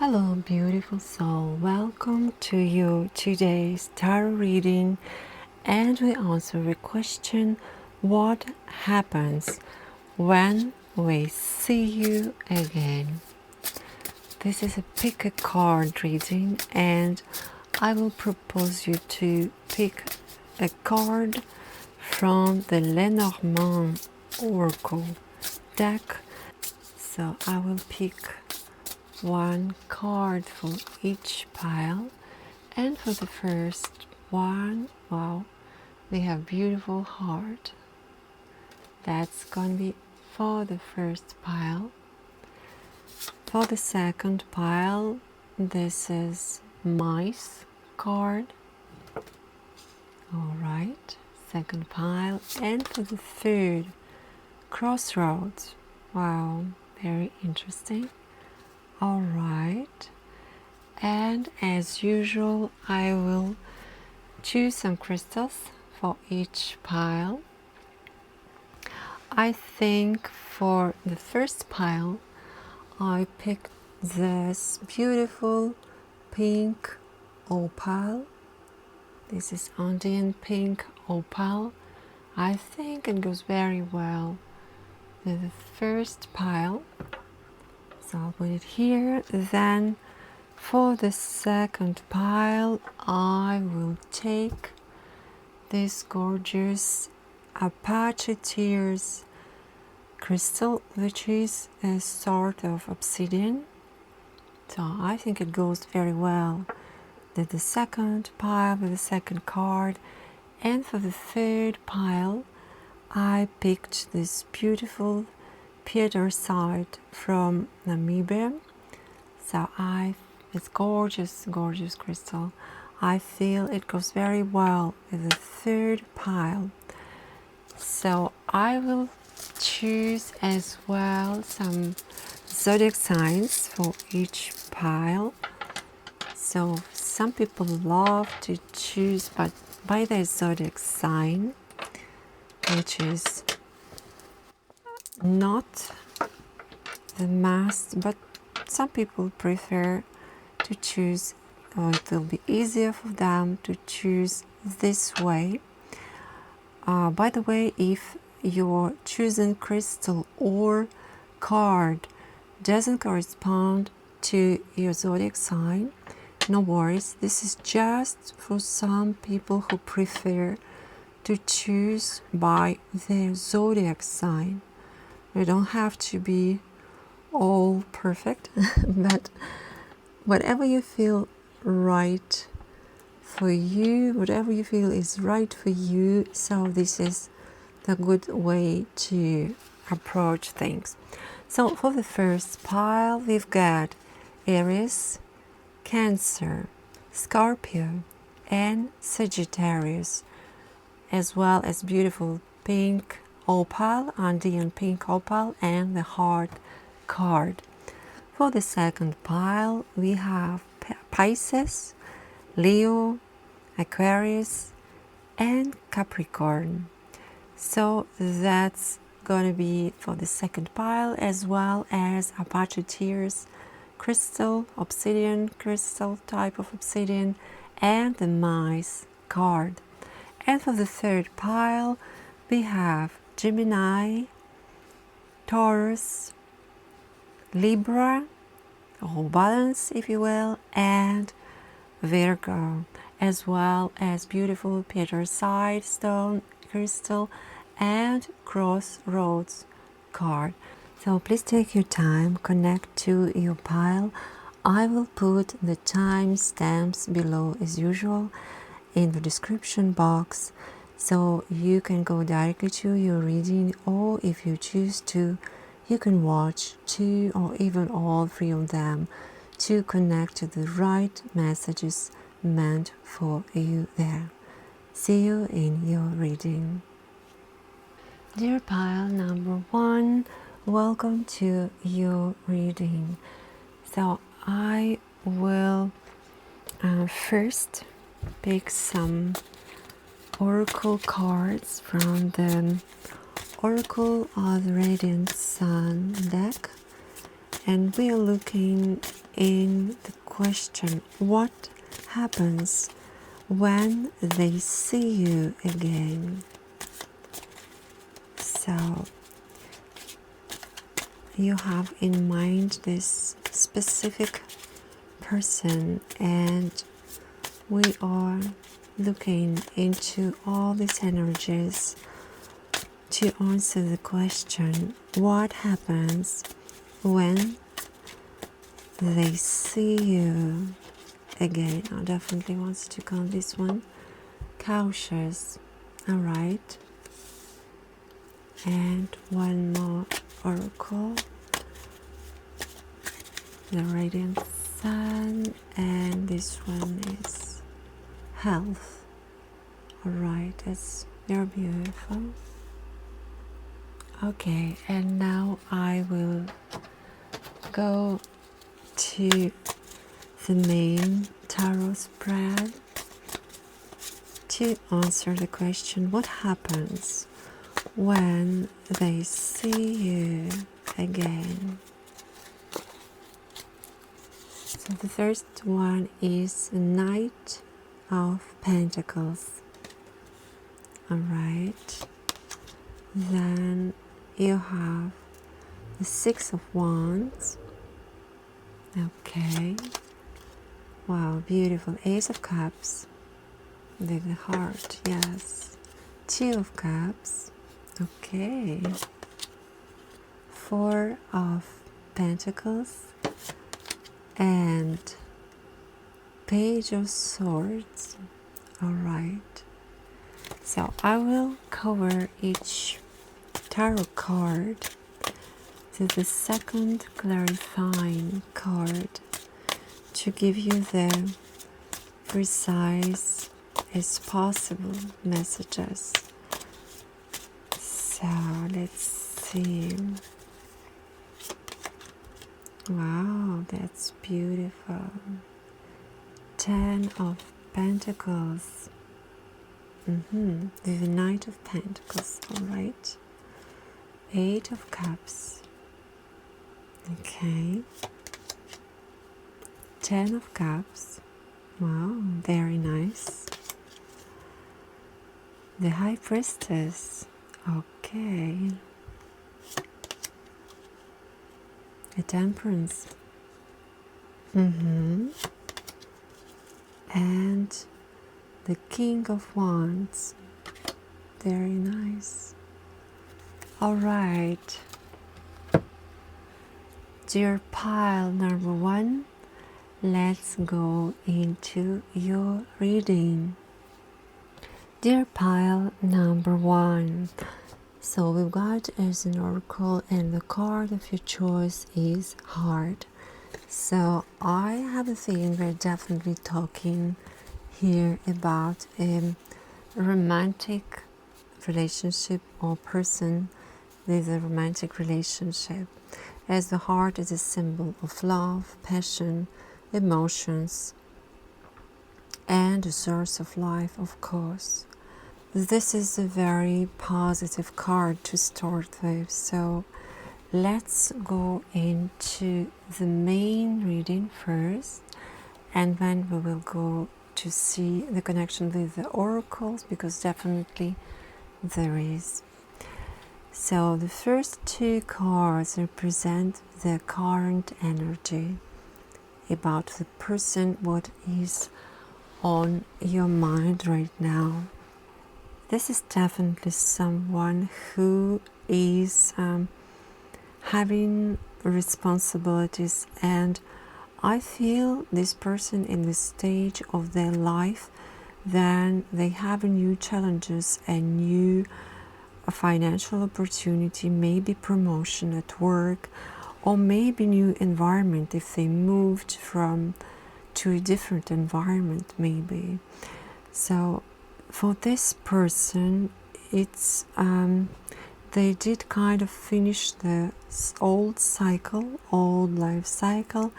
Hello, beautiful soul. Welcome to your today's tarot reading, and we answer the question: what happens when we see you again? This is a pick a card reading, and I will propose you to pick a card from the Lenormand Oracle deck. So I will pick one card for each pile, and for the first one, wow, we have beautiful heart. That's gonna be for the first pile. For the second pile, this is mice card. All right, second pile. And for the third, crossroads. Wow, very interesting. All right, and as usual, I will choose some crystals for each pile. I think for the first pile, I picked this beautiful pink opal. This is Andean pink opal. I think it goes very well with the first pile. So I'll put it here. Then for the second pile, I will take this gorgeous Apache tears crystal, which is a sort of obsidian. So I think it goes very well with the second pile, with the second card. And for the third pile, I picked this beautiful Pietersite from Namibia. So it's gorgeous, gorgeous crystal. I feel it goes very well with the third pile. So I will choose as well some zodiac signs for each pile. So some people love to choose by their zodiac sign, which is not the must, but some people prefer to choose, or it will be easier for them to choose this way. By the way, if your chosen crystal or card doesn't correspond to your zodiac sign, no worries. This is just for some people who prefer to choose by their zodiac sign. You don't have to be all perfect, but whatever you feel right for you, whatever you feel is right for you, so this is the good way to approach things. So for the first pile, we've got Aries, Cancer, Scorpio, and Sagittarius, as well as beautiful pink opal, Andean pink opal, and the heart card. For the second pile, we have Pisces, Leo, Aquarius, and Capricorn. So that's gonna be for the second pile, as well as Apache tears crystal, obsidian crystal, type of obsidian, and the mice card. And for the third pile, we have Gemini, Taurus, Libra, or balance if you will, and Virgo, as well as beautiful Pietersite stone crystal and crossroads card. So please take your time, connect to your pile. I will put the time stamps below as usual in the description box, so you can go directly to your reading, or if you choose to, you can watch 2 or even all 3 of them to connect to the right messages meant for you there. See you in your reading. Dear pile number 1, welcome to your reading. So I will first pick some oracle cards from the Oracle of the Radiant Sun deck, and we are looking in the question, what happens when they see you again? So you have in mind this specific person, and we are looking into all these energies to answer the question, what happens when they see you again? I definitely want to count this one. Cautious. All right. And one more oracle. The radiant sun. And this one is health. All right. They're beautiful. Okay. And now I will go to the main tarot spread to answer the question, what happens when they see you again? So the first one is a Knight of Pentacles. All right. Then you have the Six of Wands. Okay. Wow, beautiful. Ace of Cups. With the heart, yes. Two of Cups. Okay. Four of Pentacles. And Page of Swords. Alright. So I will cover each tarot card to the second clarifying card to give you the precise as possible messages. So let's see. Wow, that's beautiful. 10 of Pentacles. The Knight of Pentacles, all right. 8 of Cups. Okay. 10 of Cups. Wow, very nice. The High Priestess. Okay. The Temperance. And the King of Wands. Very nice. All right. Dear pile number 1, let's go into your reading. Dear pile number 1. So we've got as an oracle, and the card of your choice is Heart. So I have a feeling we're definitely talking here about a romantic relationship or person with a romantic relationship, as the heart is a symbol of love, passion, emotions, and a source of life, of course. This is a very positive card to start with, so let's go into the main reading first, and then we will go to see the connection with the oracles, because definitely there is. So the first 2 cards represent the current energy about the person, what is on your mind right now. This is definitely someone who is having responsibilities, and I feel this person in this stage of their life, then they have new challenges and new financial opportunity, maybe promotion at work, or maybe new environment if they moved to a different environment maybe. So for this person, it's they did kind of finish the old life cycle,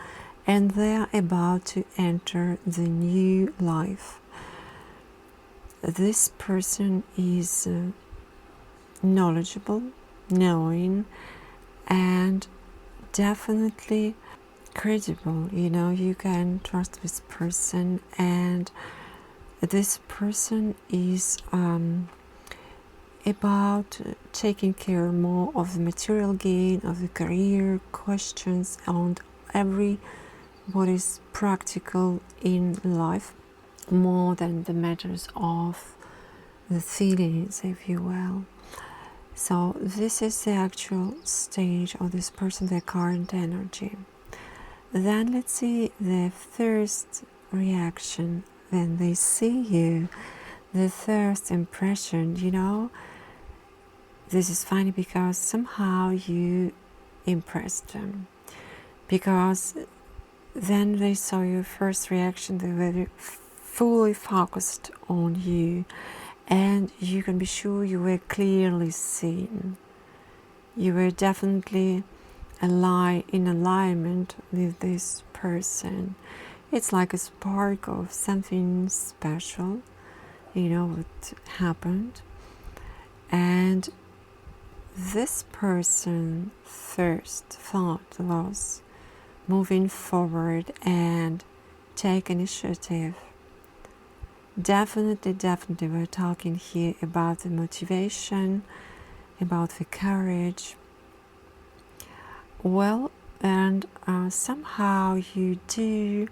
and they're about to enter the new life. This person is knowledgeable, knowing, and definitely credible, you know, you can trust this person, and this person is about taking care more of the material gain, of the career questions, and every what is practical in life, more than the matters of the feelings, if you will. So this is the actual stage of this person, their current energy. Then let's see the first reaction when they see you, the first impression. You know, this is funny because somehow you impressed them, because then they saw your first reaction, they were fully focused on you, and you can be sure you were clearly seen. You were definitely in alignment with this person. It's like a spark of something special, you know, what happened. And this person first thought was moving forward and take initiative. Definitely we're talking here about the motivation, about the courage. Well, and somehow you do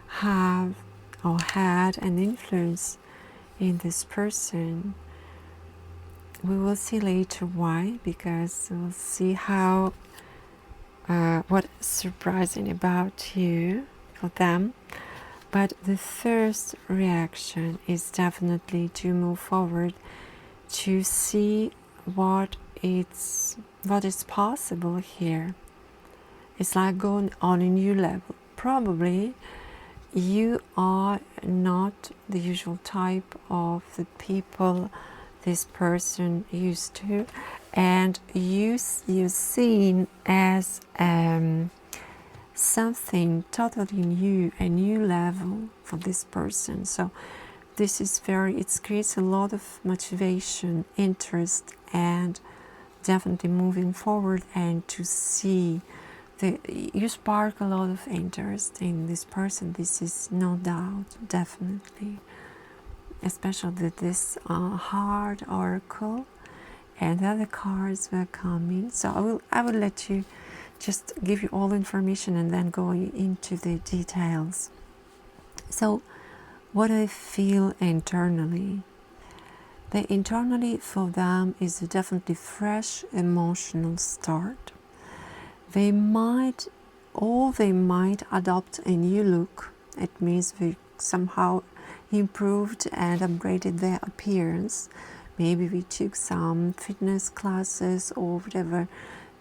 have or had an influence in this person. We will see later why, because we'll see how what's surprising about you for them. But the first reaction is definitely to move forward, to see what is possible here. It's like going on a new level. Probably you are not the usual type of the people this person used to, and you're seen as something totally new, a new level for this person. So this is it creates a lot of motivation, interest, and definitely moving forward, and to see you spark a lot of interest in this person. This is no doubt, definitely, especially with this hard oracle, and other cards were coming. So I will let you just give you all information and then go into the details. So what I feel internally, the internally for them is a definitely fresh emotional start. They might adopt a new look. It means they somehow improved and upgraded their appearance. Maybe we took some fitness classes or whatever,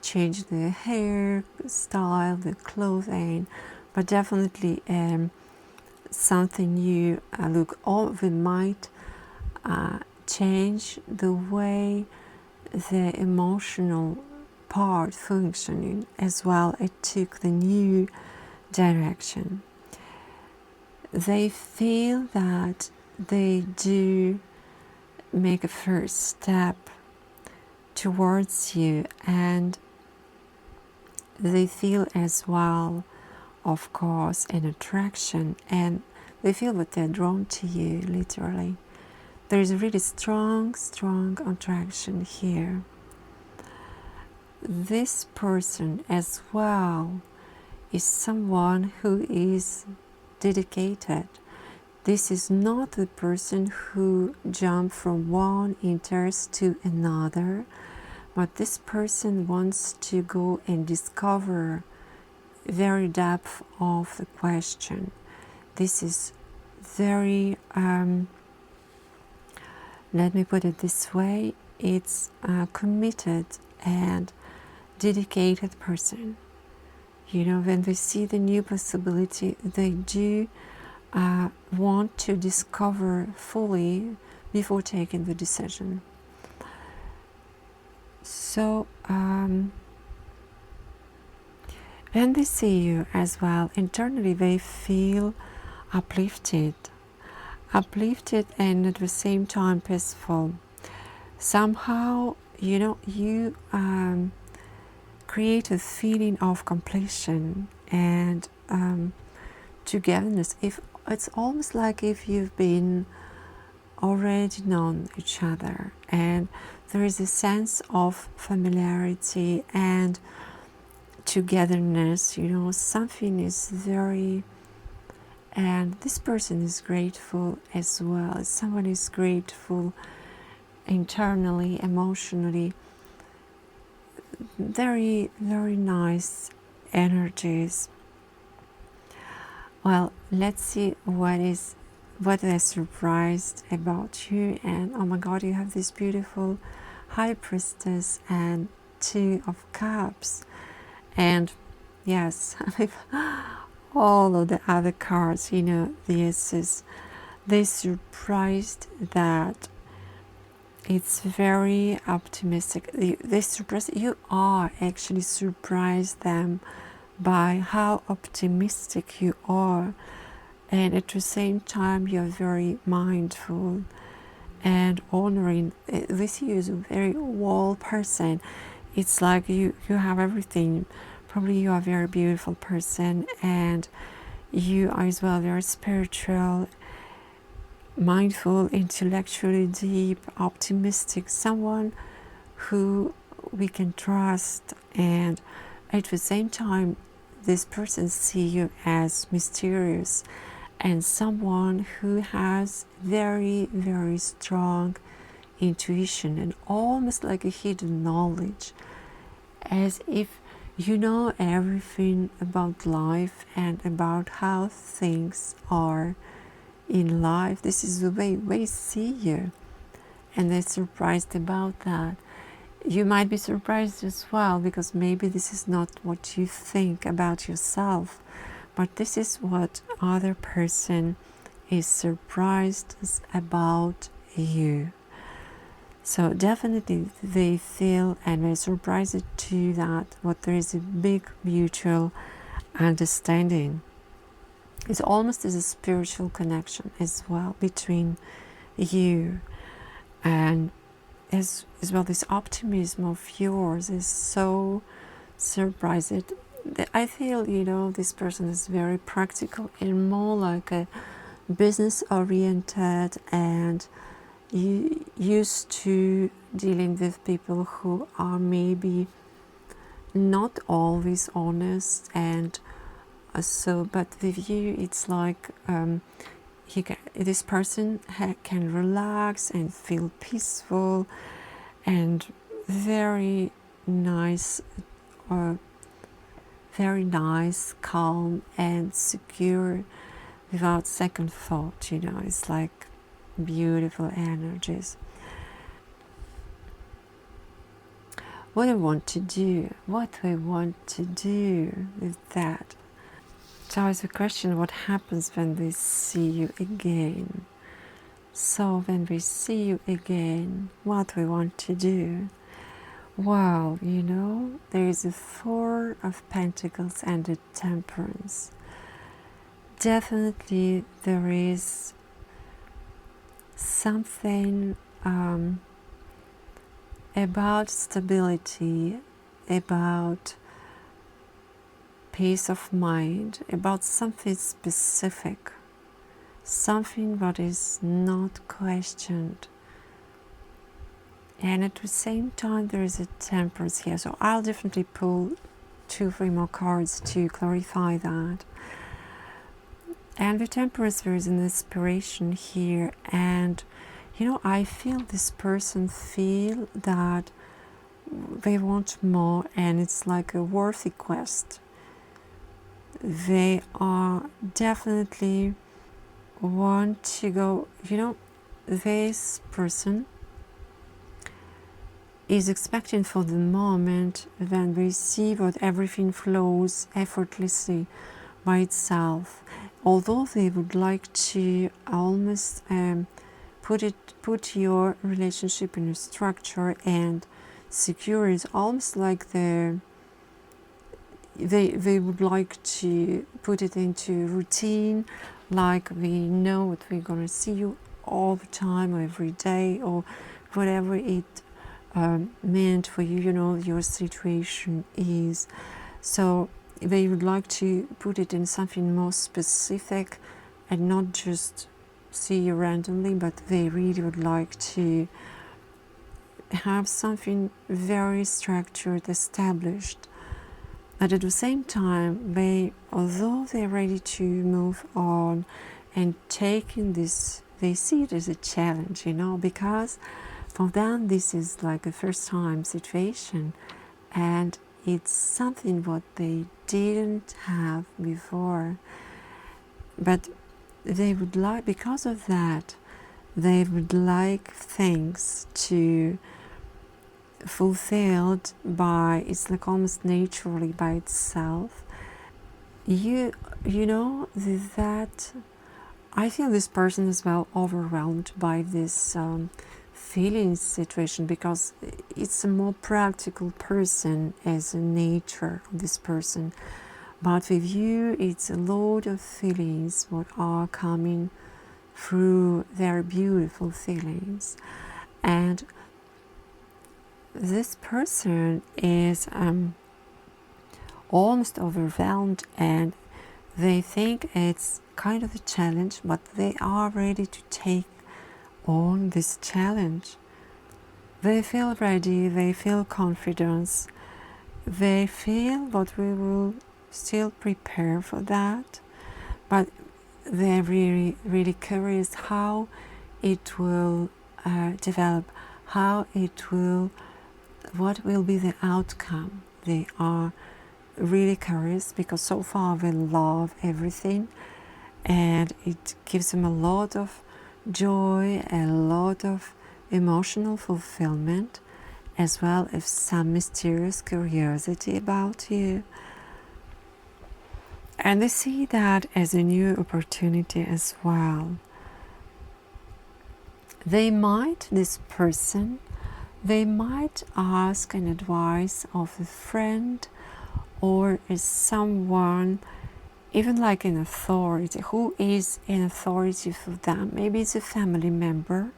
changed their hair style, the clothing, but definitely something new look. Or we might change the way the emotional part functioning as well. It took the new direction. They feel that they do make a first step towards you, and they feel as well, of course, an attraction, and they feel that they're drawn to you, literally. There is a really strong attraction here. This person as well is someone who is dedicated. This is not the person who jumps from one interest to another, but this person wants to go and discover very depth of the question. This is very, let me put it this way, it's a committed and dedicated person. You know, when they see the new possibility, they do want to discover fully before taking the decision. So when they see you as well, internally they feel uplifted and at the same time peaceful. Somehow, you know, you create a feeling of completion and togetherness. If it's almost like if you've been already known each other, and there is a sense of familiarity and togetherness, you know, something is very, and this person is grateful as well. Someone is grateful internally, emotionally. Very, very nice energies. Well, let's see what they're surprised about you. And oh my god, you have this beautiful High Priestess and Two of Cups. And yes, with all of the other cards, you know, this is, they surprised that it's very optimistic. They surprised, you are actually surprised them by how optimistic you are, and at the same time you're very mindful and honoring. This is a very whole person. It's like you have everything. Probably you are a very beautiful person, and you are as well very spiritual, mindful, intellectually deep, optimistic, someone who we can trust. And at the same time, this person sees you as mysterious and someone who has very, very strong intuition and almost like a hidden knowledge, as if you know everything about life and about how things are in life. This is the way they see you, and they're surprised about that. You might be surprised as well, because maybe this is not what you think about yourself, but this is what other person is surprised about you. So definitely they feel and they're surprised too that what there is a big mutual understanding. It's almost as a spiritual connection as well between you, and as well this optimism of yours is so surprising. I feel, you know, this person is very practical and more like a business oriented, and you used to dealing with people who are maybe not always honest, and but with you it's like this person can relax and feel peaceful and very nice, calm and secure without second thought. You know, it's like beautiful energies. What I want to do with that. So it's a question, what happens when they see you again? So when we see you again, what we want to do? Well, you know, there is a Four of Pentacles and a Temperance. Definitely there is something about stability, about peace of mind, about something specific, something that is not questioned. And at the same time there is a Temperance here, so I'll definitely pull 2-3 more cards to clarify that. And the Temperance, there is an inspiration here, and you know, I feel this person feel that they want more, and it's like a worthy quest. They are definitely want to go, you know, this person is expecting for the moment when they see that everything flows effortlessly by itself, although they would like to almost put your relationship in a structure and secure it, almost like they would like to put it into routine, like we know that we're going to see you all the time or every day, or whatever it meant for you, you know, your situation is. So they would like to put it in something more specific and not just see you randomly, but they really would like to have something very structured, established. But at the same time, although they're ready to move on and taking this, they see it as a challenge, because for them this is like a first time situation, and it's something what they didn't have before. But they would like, because of that, they would like things to fulfilled by, it's like almost naturally by itself. You know that I feel this person is well overwhelmed by this feeling situation, because it's a more practical person as a nature of this person. But with you, it's a load of feelings what are coming through their beautiful feelings. And this person is almost overwhelmed, and they think it's kind of a challenge, but they are ready to take on this challenge. They feel ready, they feel confidence, they feel that we will still prepare for that, but they're really, really curious how it will develop, what will be the outcome. They are really curious because so far they love everything, and it gives them a lot of joy, a lot of emotional fulfillment, as well as some mysterious curiosity about you. And they see that as a new opportunity as well. This person might ask an advice of a friend or as someone, even like an authority, who is an authority for them. Maybe it's a family member,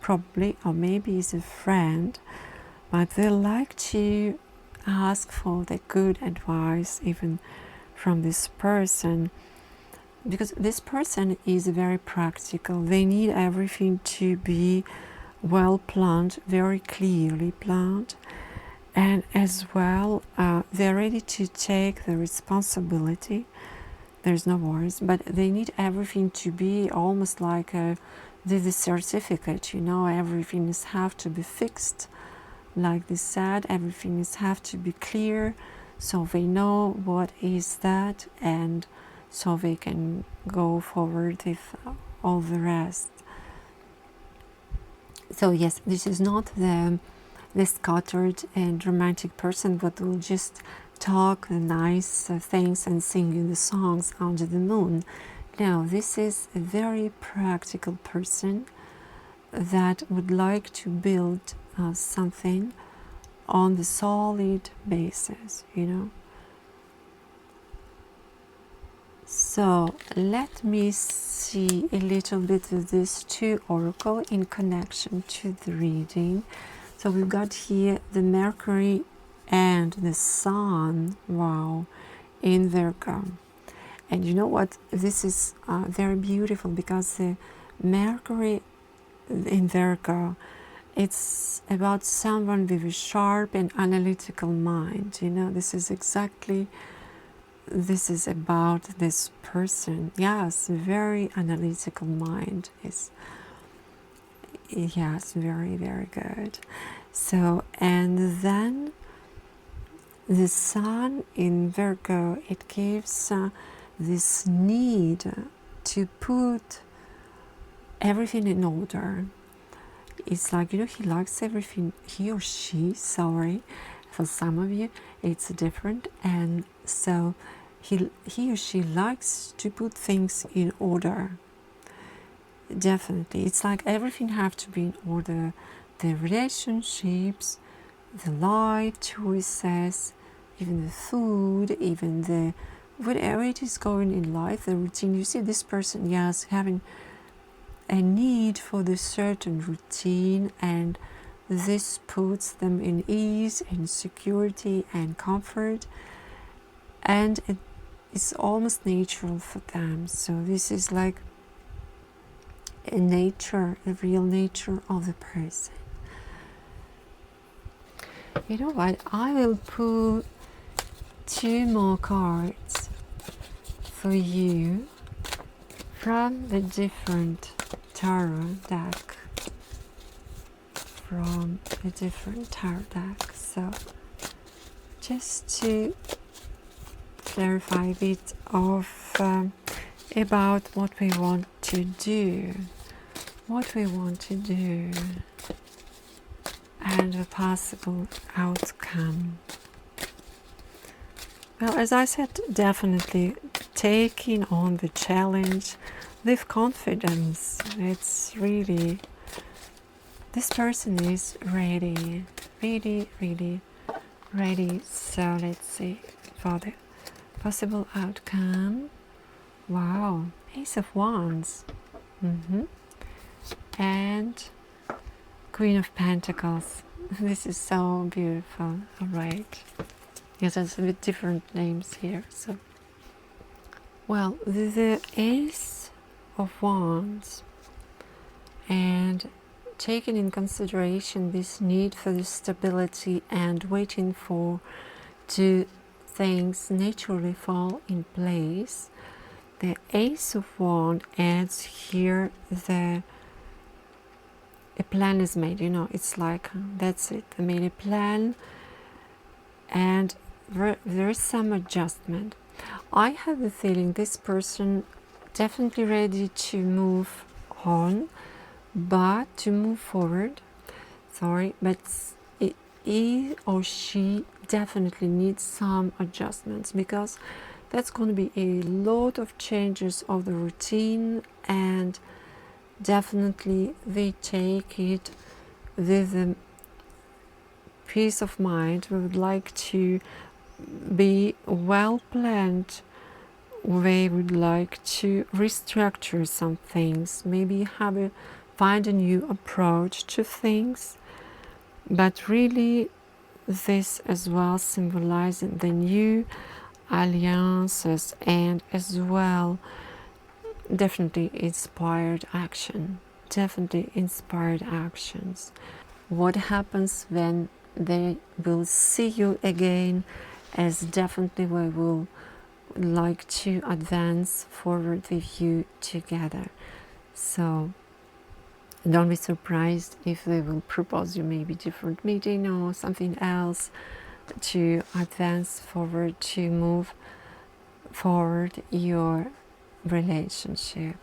probably, or maybe it's a friend, but they like to ask for the good advice even from this person, because this person is very practical. They need everything to be well planned, very clearly planned, and as well they're ready to take the responsibility. There's no worries, but they need everything to be almost like the certificate, everything is have to be fixed, like they said, everything is have to be clear, so they know what is that, and so they can go forward with all the rest. So yes, this is not the scattered and romantic person that will just talk the nice things and sing you the songs under the moon. No, this is a very practical person that would like to build something on the solid basis, So let me see a little bit of this two oracle in connection to the reading. So we've got here the Mercury and the Sun, wow, in Virgo. And you know what? This is very beautiful, because the Mercury in Virgo, it's about someone with a sharp and analytical mind. This is about this person. Yes, very analytical mind is, yes, very, very good. So, and then the Sun in Virgo, it gives this need to put everything in order. It's like, he likes everything, he or she, sorry, for some of you, it's different. And so he or she likes to put things in order. Definitely. It's like everything have to be in order. The relationships, the life choices, even the food, even the whatever it is going in life, the routine. You see this person, yes, having a need for the certain routine, and this puts them in ease and security and comfort. and it's almost natural for them. So this is like a nature, a real nature of the person. You know what? I will pull 2 more cards for you from the different tarot deck. So just to clarify a bit of about what we want to do, and the possible outcome. Well, as I said, definitely taking on the challenge with confidence. It's really, this person is ready, really ready. So let's see for the possible outcome. Wow, Ace of Wands, and Queen of Pentacles. This is so beautiful. All right. Yes, there's a bit different names here. So, well, the Ace of Wands, and taking in consideration this need for the stability and waiting for two things naturally fall in place, the Ace of Wands adds here a plan is made. It's like, that's it. They made a plan, and there is some adjustment. I have the feeling this person definitely ready to move on, but to move forward. But he or she definitely needs some adjustments, because that's going to be a lot of changes of the routine, and definitely they take it with a peace of mind. We would like to be well planned. They would like to restructure some things, maybe find a new approach to things. But really, this as well symbolizing the new alliances, and as well definitely inspired actions. What happens when they will see you again, as definitely we will like to advance forward with you together. So don't be surprised if they will propose you maybe different meeting or something else to advance forward, to move forward your relationship.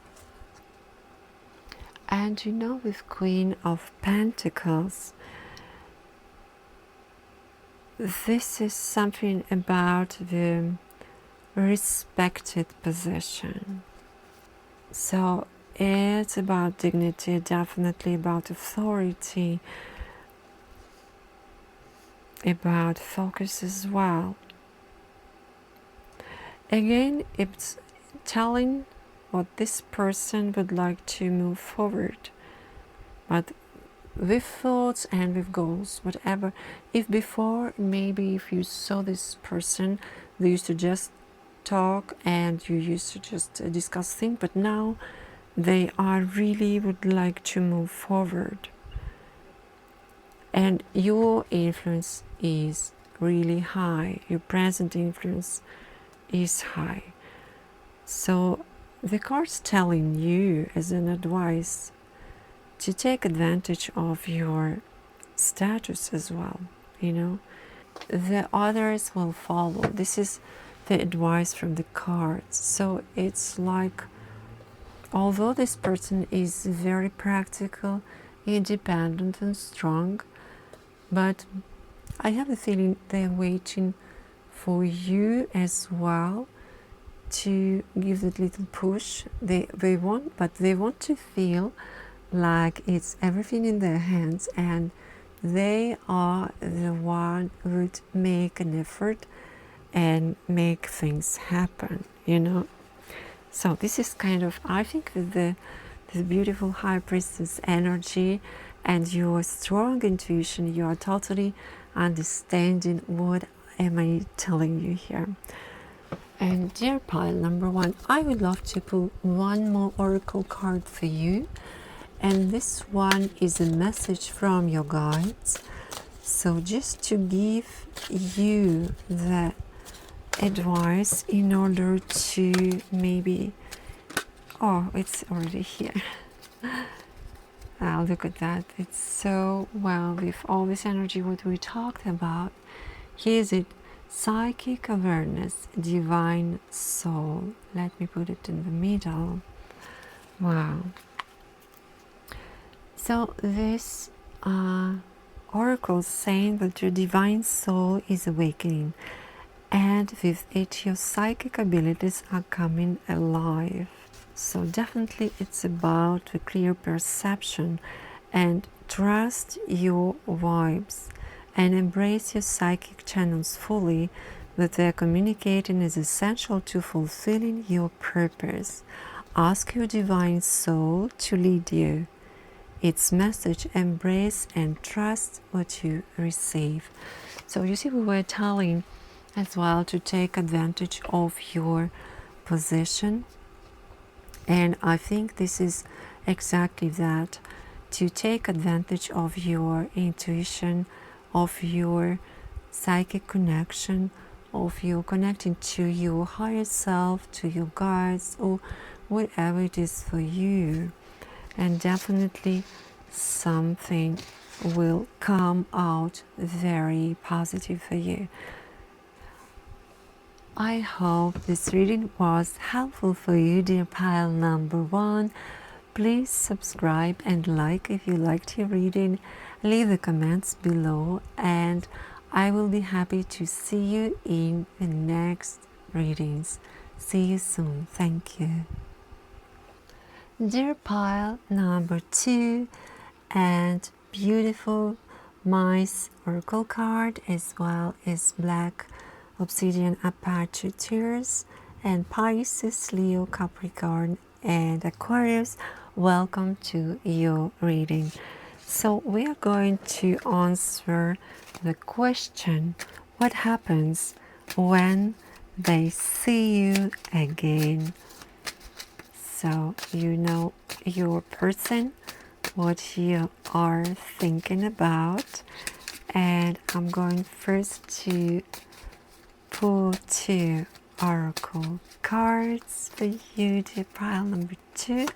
And with Queen of Pentacles, this is something about the respected position. So it's about dignity, definitely about authority, about focus as well. Again, it's telling what this person would like to move forward, but with thoughts and with goals, whatever. If before, maybe if you saw this person, they used to just talk and you used to just discuss things, but now they are really would like to move forward. And your influence is really high. Your present influence is high. So the card's telling you as an advice to take advantage of your status as well. The others will follow. This is the advice from the cards. So it's like, although this person is very practical, independent and strong, but I have a feeling they're waiting for you as well to give that little push. They want to feel like it's everything in their hands, and they are the one who would make an effort and make things happen. So this is kind of, I think, the beautiful High Priestess energy and your strong intuition. You are totally understanding what am I telling you here. And dear pile number 1, I would love to pull one more oracle card for you. And this one is a message from your guides. So just to give you the advice in order to maybe, oh, it's already here. Look at that. It's so well with all this energy what we talked about. Here is it. Psychic awareness, divine soul. Let me put it in the middle. Wow. So this oracle is saying that your divine soul is awakening, and with it your psychic abilities are coming alive. So definitely it's about a clear perception, and trust your vibes and embrace your psychic channels fully. That they are communicating is essential to fulfilling your purpose. Ask your divine soul to lead you. Its message, embrace and trust what you receive. So you see, we were telling as well to take advantage of your position, and I think this is exactly that, to take advantage of your intuition, of your psychic connection, of you connecting to your higher self, to your guides, or whatever it is for you. And definitely something will come out very positive for you. I hope this reading was helpful for you, dear pile number 1. Please subscribe and like if you liked your reading. Leave the comments below, and I will be happy to see you in the next readings. See you soon. Thank you. Dear pile number 2, and beautiful mice oracle card, as well as black Obsidian Apache tears, and Pisces, Leo, Capricorn, and Aquarius. Welcome to your reading. So we are going to answer the question, what happens when they see you again? So you know your person, what you are thinking about, and I'm going first to pull 2 oracle cards for you, dear pile number 2,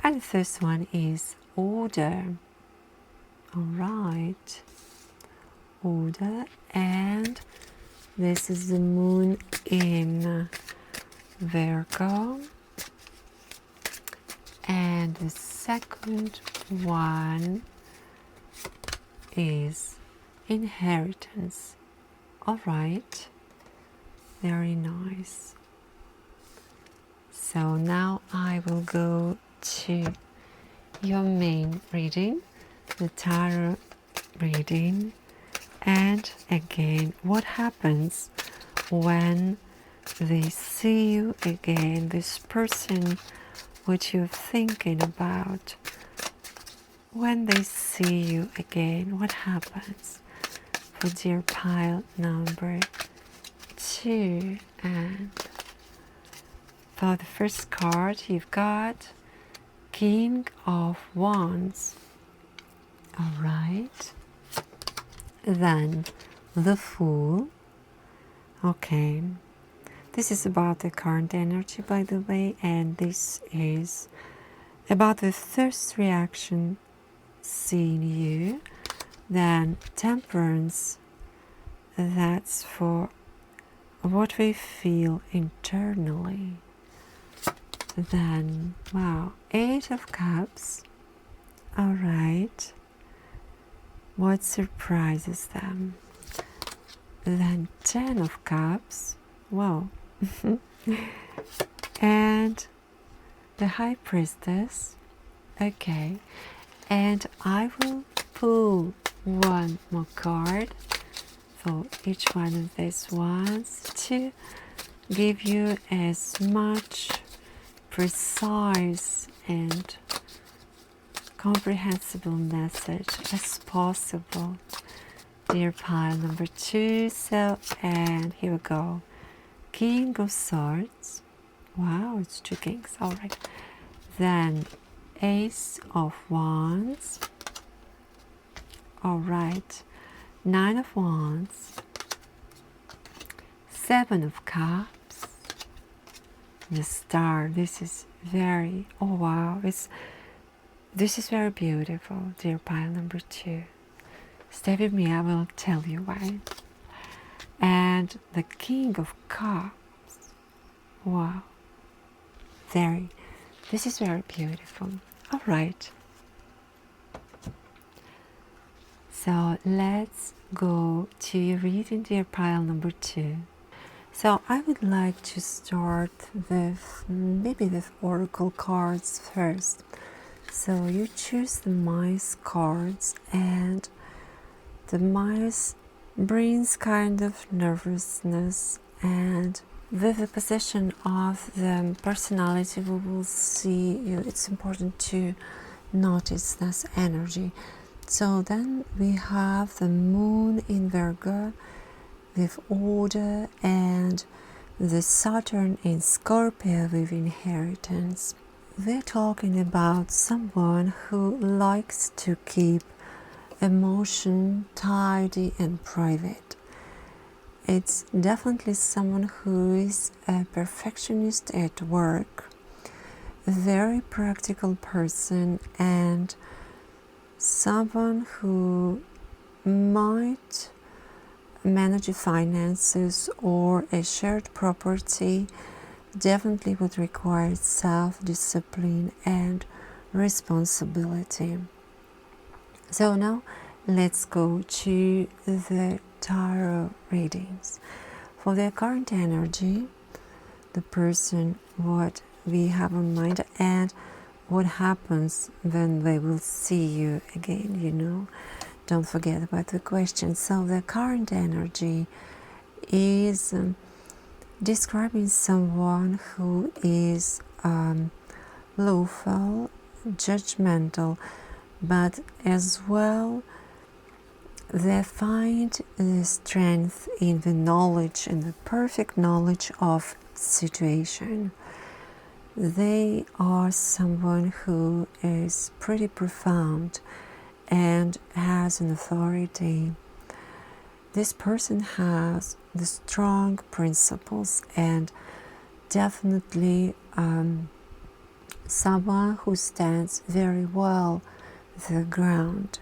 and the first one is order. All right, order, and this is the moon in Virgo, and the second one is inheritance. All right, very nice. So now I will go to your main reading, the tarot reading, and again, what happens when they see you again, this person what you're thinking about, when they see you again, what happens? For dear pile number 2, and for the first card you've got King of Wands. All right, then the Fool. Okay, this is about the current energy, by the way, and this is about the first reaction seeing you. Then Temperance, that's for what we feel internally. Then, wow, 8 of Cups. All right, what surprises them? Then 10 of Cups. Wow. And the High Priestess. Okay, and I will pull one more card for each one of these ones to give you as much precise and comprehensible message as possible, dear pile number 2. So, and here we go. King of Swords. Wow, it's two kings. All right. Then Ace of Wands. All right. Nine of Wands. Seven of Cups. The Star. This is very, oh wow, this is very beautiful, dear pile number 2. Stay with me, I will tell you why. And the King of Cups. Wow. This is very beautiful. All right. So let's go to your reading, dear pile number 2. So I would like to start with maybe with oracle cards first. So you choose the mice cards, and the mice brings kind of nervousness, and with the position of the personality we will see you, it's important to notice this energy. So then we have the moon in Virgo with order, and the Saturn in Scorpio with inheritance. We're talking about someone who likes to keep emotion tidy and private. It's definitely someone who is a perfectionist at work, a very practical person, and someone who might manage finances or a shared property. Definitely would require self-discipline and responsibility. So now let's go to the tarot readings. For their current energy, the person, what we have on mind, and what happens when they will see you again, you know. Don't forget about the question. So the current energy is describing someone who is lawful, judgmental, but as well they find the strength in the knowledge and the perfect knowledge of situation. They are someone who is pretty profound and has an authority. This person has the strong principles and definitely someone who stands very well the ground.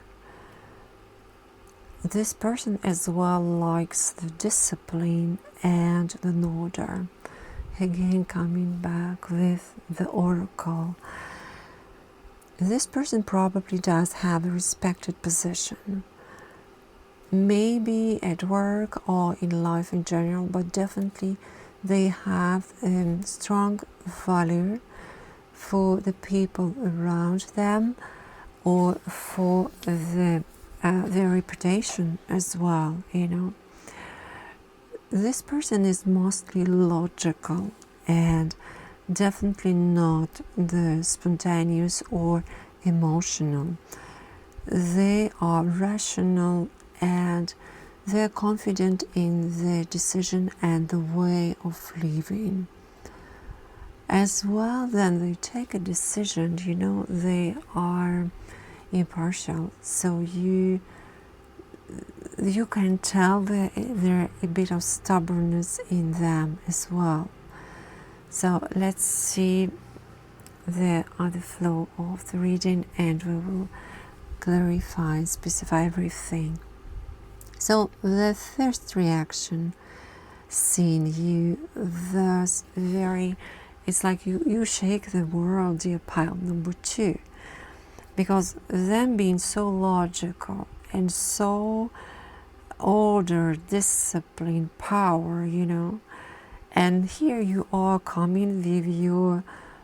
This person as well likes the discipline and the order. Again, coming back with the oracle. This person probably does have a respected position. Maybe at work or in life in general, but definitely they have a strong value for the people around them or for their reputation as well, you know. This person is mostly logical and definitely not the spontaneous or emotional. They are rational and they're confident in their decision and the way of living. As well, then they take a decision, you know, they are impartial. So you can tell there's a bit of stubbornness in them as well. So let's see the other flow of the reading and we will clarify, specify everything. So the first reaction, seeing you thus very, it's like you shake the world, dear pile number 2, because them being so logical and so order, discipline, power, you know, and here you are coming with your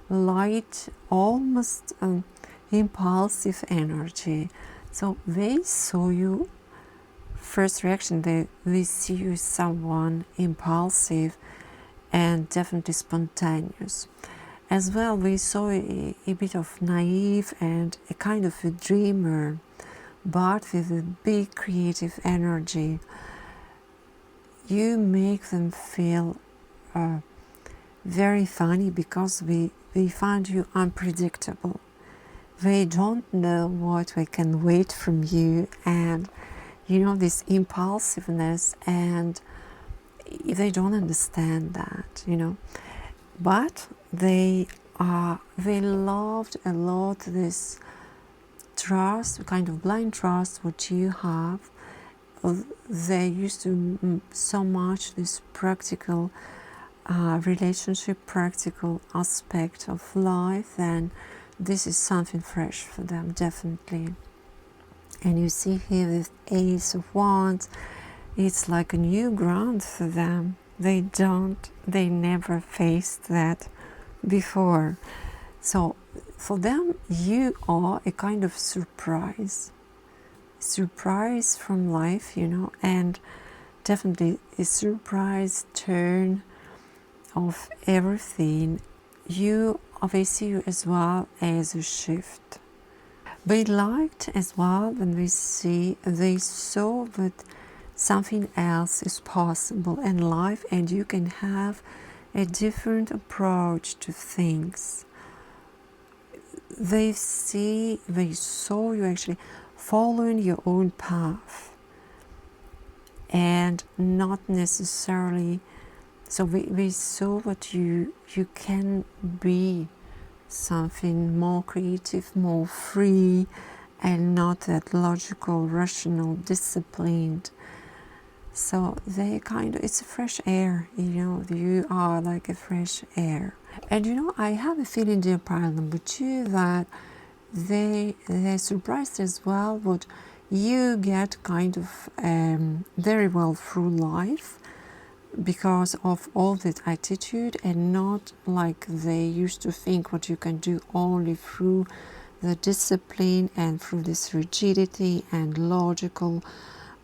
light, almost impulsive energy. So they saw you, first reaction, they see you as someone impulsive and definitely spontaneous. As well, we saw a bit of naive and a kind of a dreamer, but with a big creative energy. You make them feel very funny because they find you unpredictable. They don't know what they can wait from you, and you know, this impulsiveness, and they don't understand that, you know. But they loved a lot this trust, kind of blind trust what you have. They used to so much this practical relationship, practical aspect of life, and this is something fresh for them, definitely. And you see here with Ace of Wands, it's like a new ground for them. They never faced that before. So for them, you are a kind of surprise from life, you know, and definitely a surprise turn of everything. They see you as well as a shift. They liked as well when they saw that something else is possible in life, and you can have a different approach to things. They saw you actually following your own path, and not necessarily, so we saw that you can be something more creative, more free, and not that logical, rational, disciplined. So they kind of, it's a fresh air, you know, you are like a fresh air. And you know, I have a feeling, dear pile number 2, that they're surprised as well what you get kind of very well through life because of all that attitude, and not like they used to think what you can do only through the discipline and through this rigidity and logical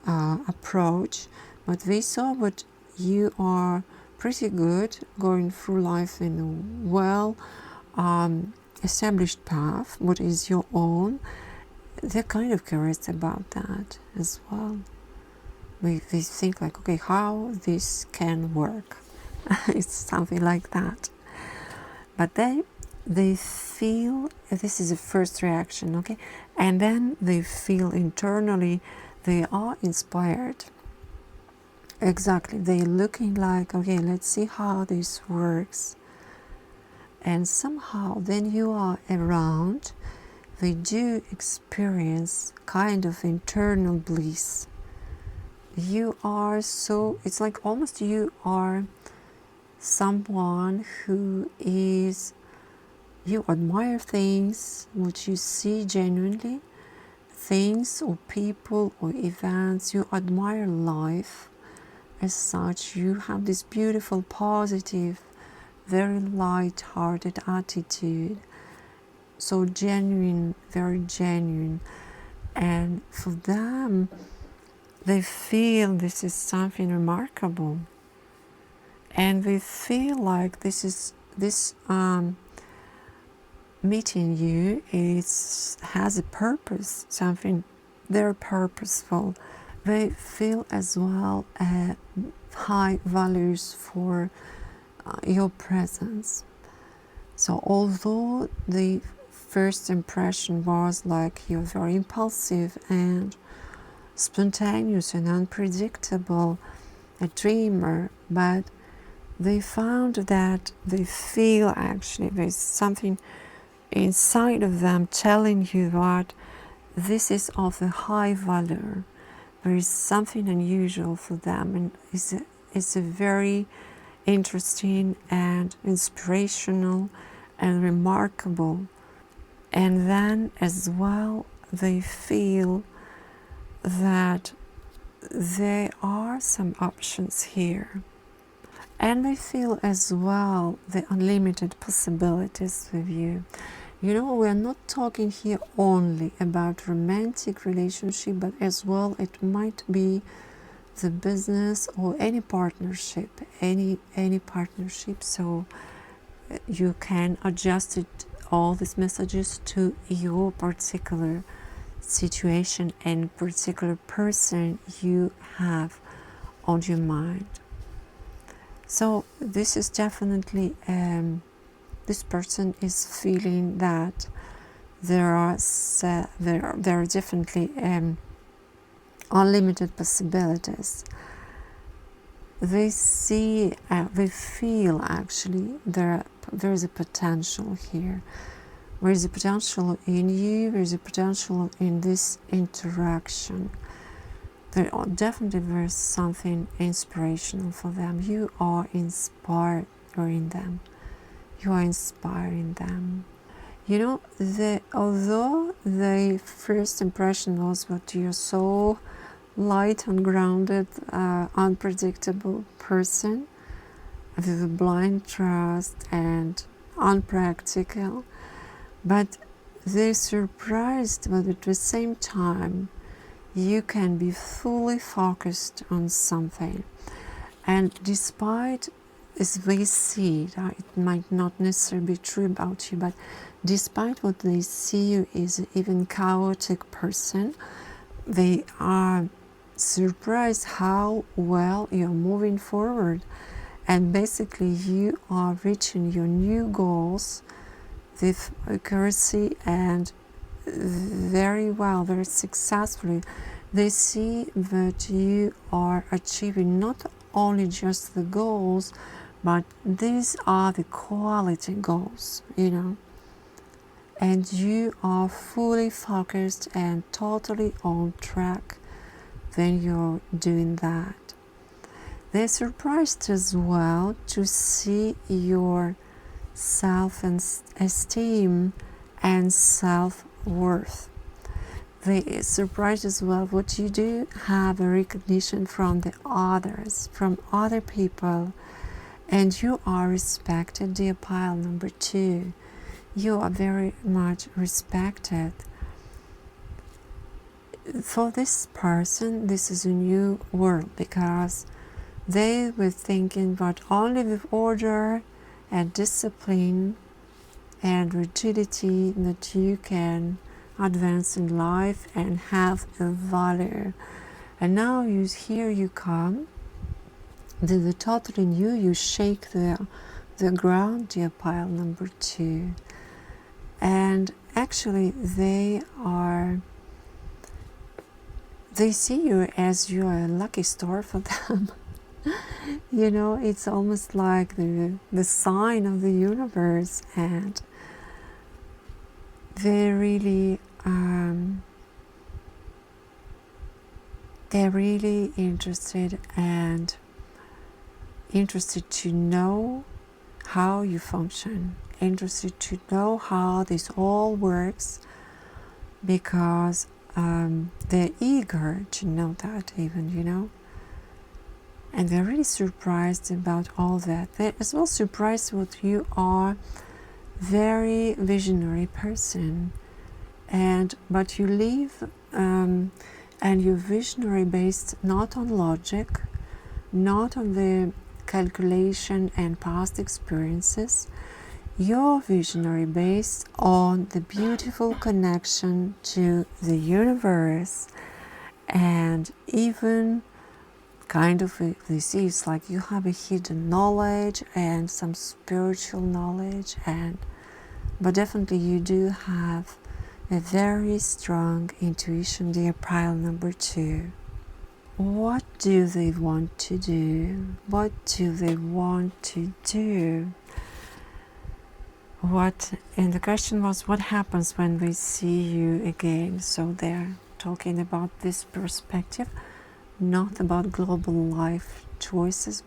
approach. But they saw what you are pretty good going through life in a well established path, what is your own. They're kind of curious about that as well. They think like, okay, how this can work. It's something like that. But they feel, this is the first reaction, okay? And then they feel internally they are inspired. Exactly, they're looking like, okay, let's see how this works. And somehow then you are around, they do experience kind of internal bliss. You are so, it's like almost you are someone who is, you admire things which you see genuinely, things or people or events, you admire life as such. You have this beautiful, positive, very light-hearted attitude, so genuine, very genuine. And for them, they feel this is something remarkable, and they feel like this meeting you has a purpose, something very purposeful. They feel as well high values for your presence. So although the first impression was like you're very impulsive and spontaneous and unpredictable, a dreamer, but they found that they feel actually there's something inside of them telling you that this is of a high value. There is something unusual for them, and it's a very interesting and inspirational and remarkable. And then as well, they feel that there are some options here. And they feel as well the unlimited possibilities with you. You know, we're not talking here only about romantic relationship, but as well it might be the business or any partnership, any partnership. So you can adjust it, all these messages, to your particular situation and particular person you have on your mind. So this is definitely, this person is feeling that there are definitely unlimited possibilities. They see, they feel actually there is a potential here. There is a potential in you, there is a potential in this interaction. Definitely there's something inspirational for them. You are inspiring them. You are inspiring them. You know, although the first impression was that you're so light, ungrounded, unpredictable person with a blind trust and unpractical, but they're surprised, but at the same time you can be fully focused on something. And despite, as they see, it might not necessarily be true about you, but despite what they see you is an even chaotic person, they are surprised how well you're moving forward. And basically you are reaching your new goals with accuracy and very well, very successfully. They see that you are achieving not only just the goals, but these are the quality goals, you know, and you are fully focused and totally on track when you're doing that. They're surprised as well to see your self-esteem and self-worth. They are surprised as well what you do have a recognition from the others, from other people, and you are respected, dear pile number 2. You are very much respected. For this person, this is a new world because they were thinking about only with order and discipline and rigidity that you can advance in life and have a value. And now here you come, the totally new, you shake the ground, dear pile number 2. And actually they see you as you are a lucky star for them. You know, it's almost like the sign of the universe, and they're really interested to know how you function, interested to know how this all works, because they're eager to know that, even, you know. And they're really surprised about all that. They're as well surprised that you are very visionary person, but you live and you're visionary based not on logic, not on the calculation and past experiences. You're visionary based on the beautiful connection to the universe, and even kind of they see it's like you have a hidden knowledge and some spiritual knowledge, but definitely you do have a very strong intuition, dear pile number 2. What do they want to do? What do they want to do? And the question was, what happens when we see you again? So they're talking about this perspective, not about global life choices,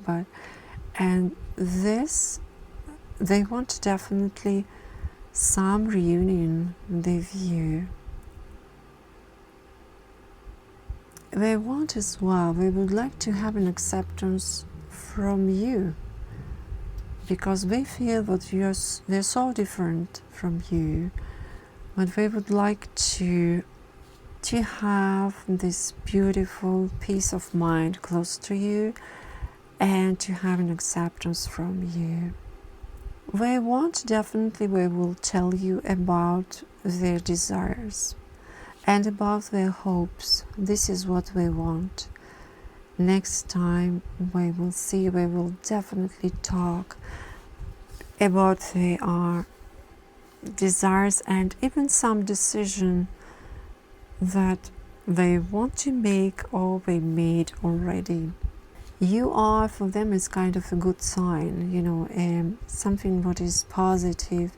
and this, they want definitely some reunion with you. They want as well, they would like to have an acceptance from you, because they feel that they're so different from you, but they would like to have this beautiful peace of mind close to you and to have an acceptance from you. They will tell you about their desires and about their hopes. This is what they want. next time we will see, we will definitely talk about their desires and even some decision that they want to make or they made already. You are, for them, is kind of a good sign, you know, something what is positive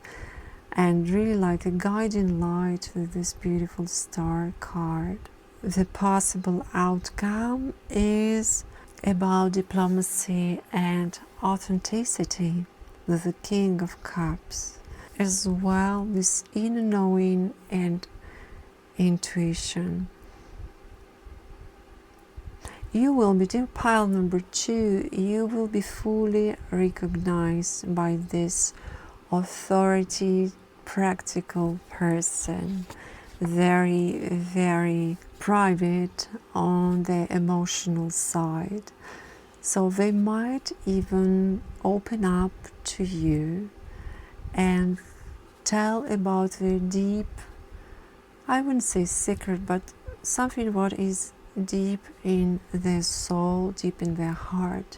and really like a guiding light with this beautiful star card. The possible outcome is about diplomacy and authenticity with the King of Cups. As well, this inner knowing and intuition. You will be, dear pile number 2, you will be fully recognized by this authority, practical person, very, very private on the emotional side. So they might even open up to you and tell about their deep, I wouldn't say secret, but something what is deep in their soul, deep in their heart.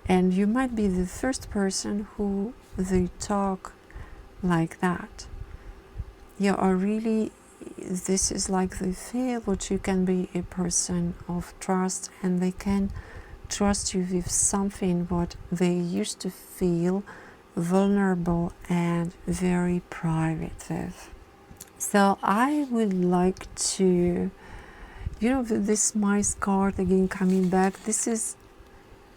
And you might be the first person who they talk like that. You are really, this is like they feel that you can be a person of trust and they can trust you with something what they used to feel vulnerable and very private with. So I would like to, you know, this mice card again coming back, this is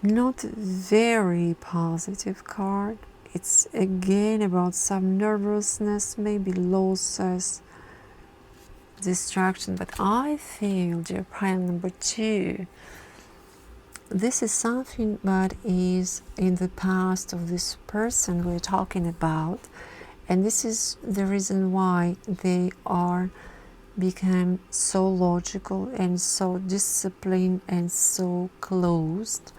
not very positive card. It's again about some nervousness, maybe losses, distraction, but I feel, dear pile number 2, this is something that is in the past of this person we're talking about, and this is the reason why they are become so logical and so disciplined and so closed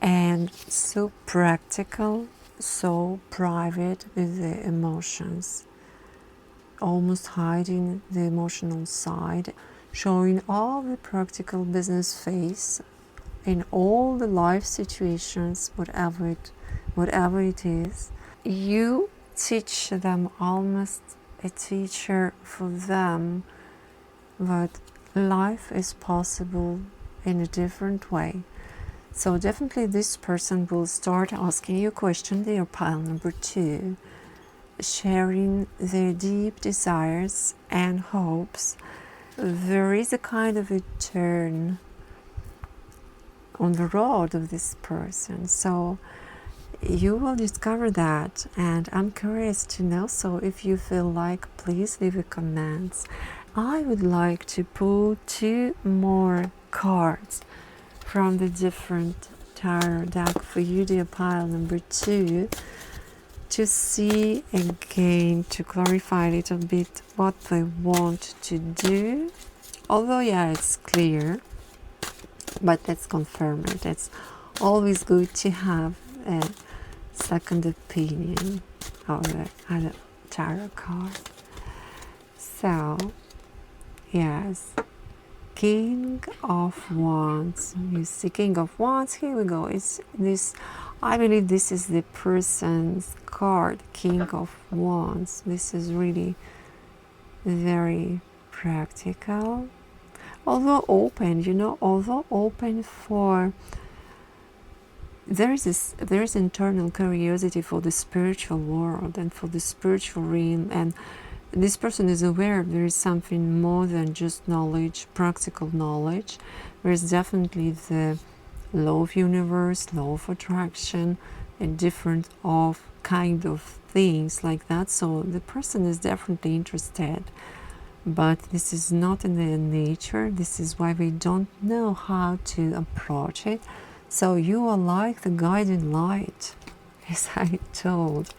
and so practical, so private with the emotions, almost hiding the emotional side, showing all the practical business face in all the life situations, whatever it is. You teach them, almost a teacher for them, that life is possible in a different way. So definitely this person will start asking you a question, their pile number 2, sharing their deep desires and hopes. There is a kind of a turn on the road of this person, so you will discover that, and I'm curious to know. So if you feel like, please leave a comment. I would like to pull 2 more cards from the different tarot deck for you, dear pile number 2, to see again, to clarify a little bit what they want to do. Although, yeah, it's clear, but let's confirm it. It's always good to have a second opinion of the tarot card. So, yes, King of Wands. You see King of Wands, here we go. It's this, I believe this is the person's card, King of Wands. This is really very practical. Although open, you know, although open for, there is internal curiosity for the spiritual world and for the spiritual realm, and this person is aware there is something more than just knowledge, practical knowledge. There is definitely the law of universe, law of attraction, and different of kind of things like that. So the person is definitely interested, but this is not in their nature. This is why we don't know how to approach it. So you are like the guiding light, as I told.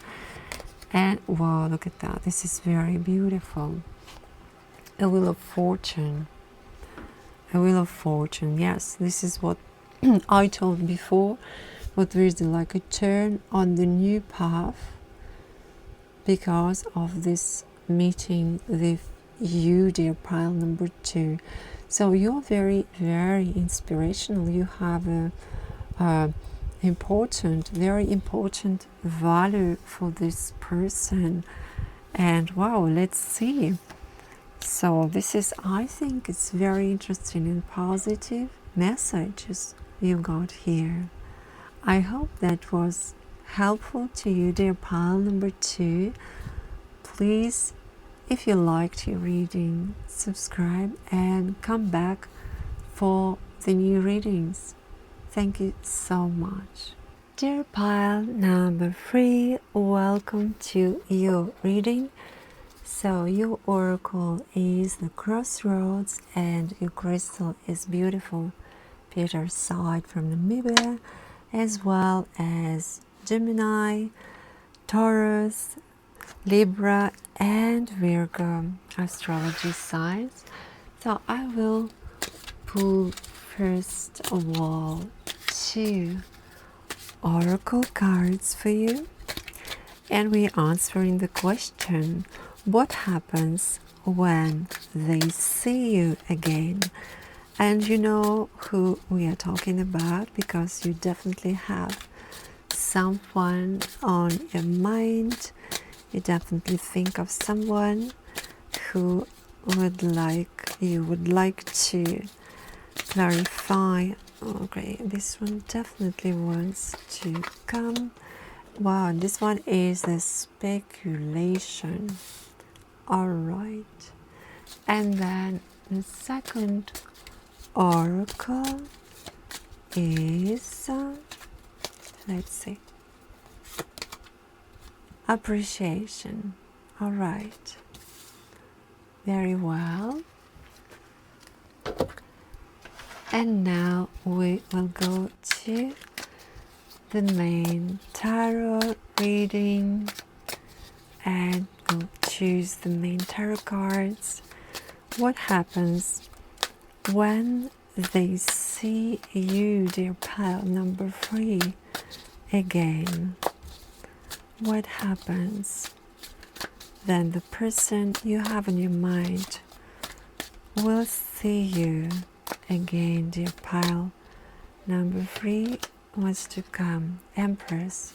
And wow, look at that. This is very beautiful. A Wheel of Fortune. A Wheel of Fortune. Yes, this is what I told before. But there is like a turn on the new path because of this meeting with you, dear pile number 2. So you're very, very inspirational. You have a important, very important value for this person. And wow, let's see. So this is, I think it's very interesting and positive messages you got here. I hope that was helpful to you, dear pile number 2. Please, if you liked your reading, subscribe and come back for the new readings. Thank you so much. Dear pile number 3, welcome to your reading. So your oracle is the crossroads and your crystal is beautiful Pietersite from Namibia, as well as Gemini, Taurus, Libra and Virgo astrology signs. So I will pull first of all 2 oracle cards for you, and we're answering the question, what happens when they see you again? And you know who we are talking about, because you definitely have someone on your mind. You definitely think of someone who you would like to clarify. Okay, this one definitely wants to come. Wow, this one is the speculation. All right, and then the second oracle is let's see, appreciation. All right, very well. And now we will go to the main tarot reading and we'll choose the main tarot cards. What happens when they see you, dear pile number 3, again? What happens? Then the person you have in your mind will see you again, dear pile number 3. Wants to come, Empress,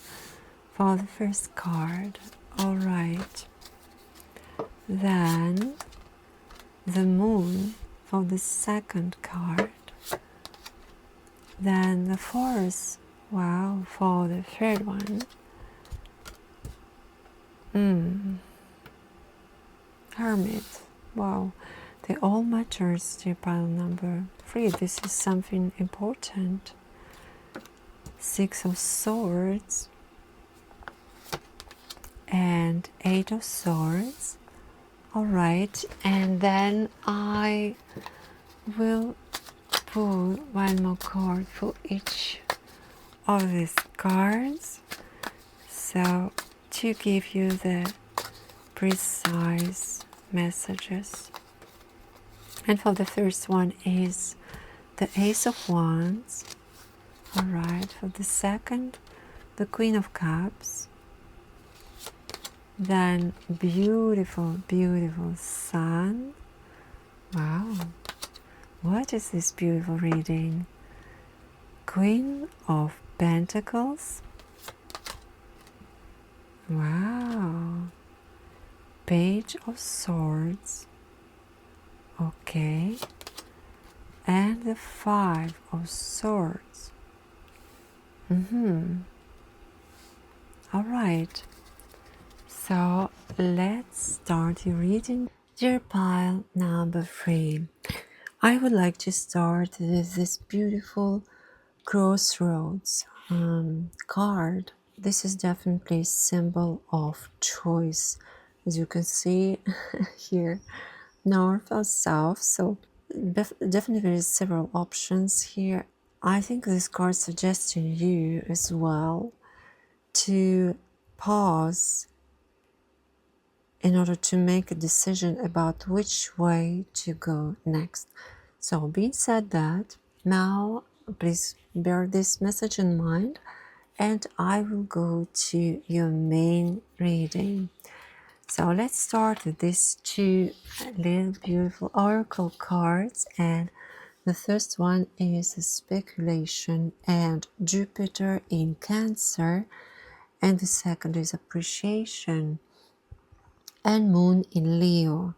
for the first card. All right, then the Moon for the second card, then the Force, wow, for the third one. Hermit, wow, they all matters to pile number 3. This is something important. 6 of Swords and 8 of Swords. All right, and then I will pull one more card for each of these cards, so to give you the precise messages. And for the first one is the Ace of Wands. All right, for the second, the Queen of Cups. Then beautiful, beautiful Sun. Wow, what is this beautiful reading? Queen of Pentacles. Wow. Page of Swords. Okay. And the 5 of Swords. All right. So let's start your reading. Dear pile number 3, I would like to start with this beautiful crossroads card. This is definitely a symbol of choice, as you can see here, north or south. So definitely there is several options here. I think this card suggests to you as well to pause in order to make a decision about which way to go next. So being said that, now please bear this message in mind and I will go to your main reading. So let's start with these two little beautiful oracle cards, and the first one is speculation and Jupiter in Cancer, and the second is appreciation and Moon in Leo.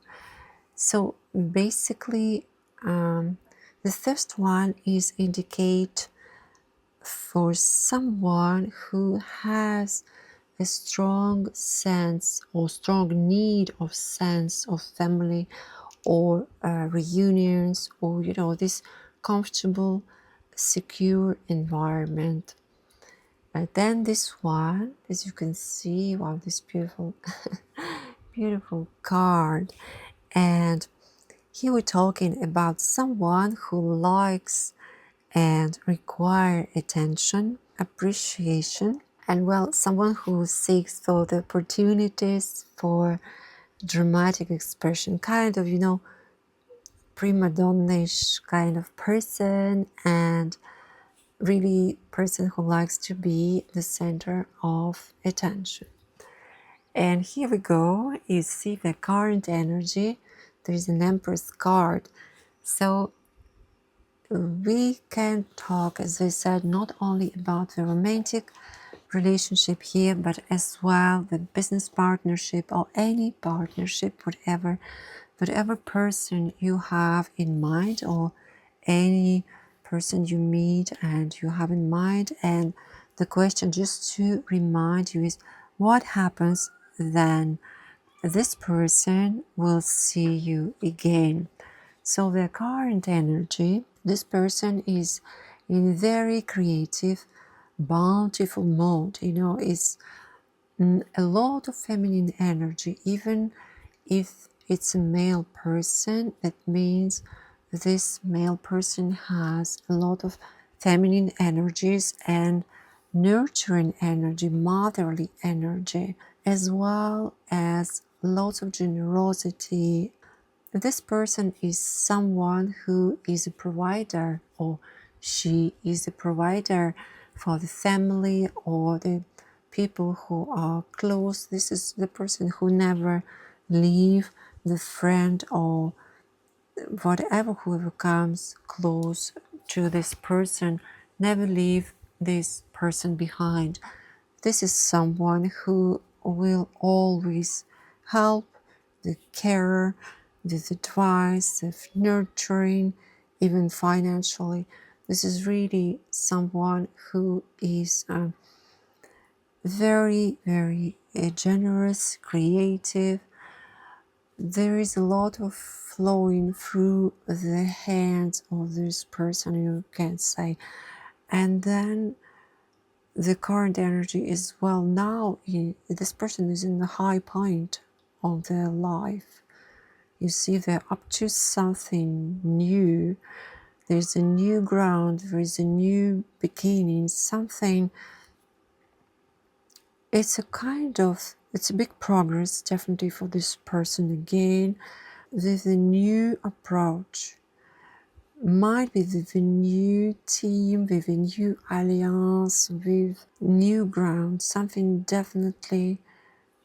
So basically, the first one is indicate for someone who has a strong sense or strong need of sense of family or reunions, or this comfortable secure environment. But then this one, as you can see, wow, this beautiful beautiful card. And here we're talking about someone who likes and require attention, appreciation, and well, someone who seeks for the opportunities for dramatic expression, kind of, prima donna-ish kind of person, and really person who likes to be the center of attention. And here we go. You see the current energy. There is an Empress card. So we can talk, as I said, not only about the romantic relationship here, but as well the business partnership or any partnership, whatever person you have in mind, or any person you meet and you have in mind. And the question, just to remind you, is what happens then? This person will see you again. So the current energy, this person is in very creative, bountiful mode, is a lot of feminine energy. Even if it's a male person, that means this male person has a lot of feminine energies and nurturing energy, motherly energy, as well as lots of generosity. This person is someone who is a provider, or she is a provider for the family or the people who are close. This is the person who never leave the friend or whatever, whoever comes close to this person, never leave this person behind. This is someone who will always help, the care, the advice, the nurturing, even financially. This is really someone who is very, very generous, creative. There is a lot of flowing through the hands of this person, you can say. And then the current energy is, well, now this person is in the high point of their life. You see, they're up to something new. There's a new ground, there is a new beginning, something. It's a big progress, definitely, for this person again, with a new approach. Might be with a new team, with a new alliance, with new ground, something definitely.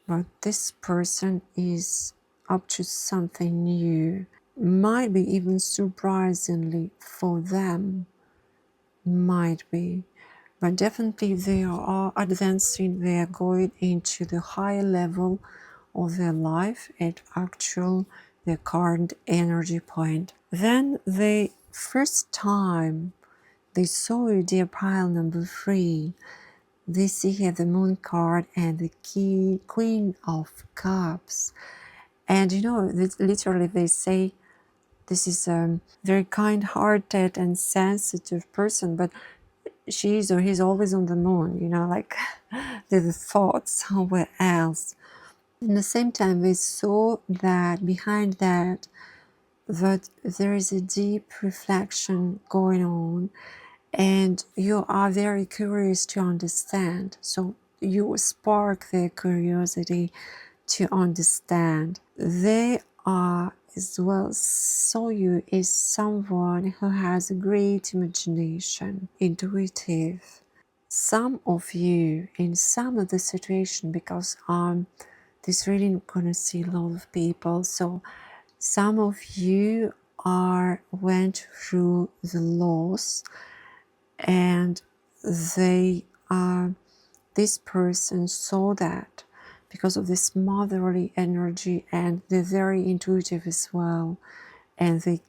But this person is up to something new. Might be even surprisingly for them. Might be. But definitely they are advancing, they are going into the higher level of their life at their current energy point. Then the first time they saw you, dear pile number 3, they see here the Moon card and the Queen of Cups. And literally they say this is a very kind-hearted and sensitive person, but she's or he's always on the moon, like the thoughts somewhere else. At the same time, we saw that behind that there is a deep reflection going on, and you are very curious to understand. So you spark their curiosity to understand. They are as well, so you is someone who has a great imagination, intuitive. Some of you in some of the situation, because this reading gonna see a lot of people. So some of you went through the loss, and this person saw that because of this motherly energy, and they're very intuitive as well, and they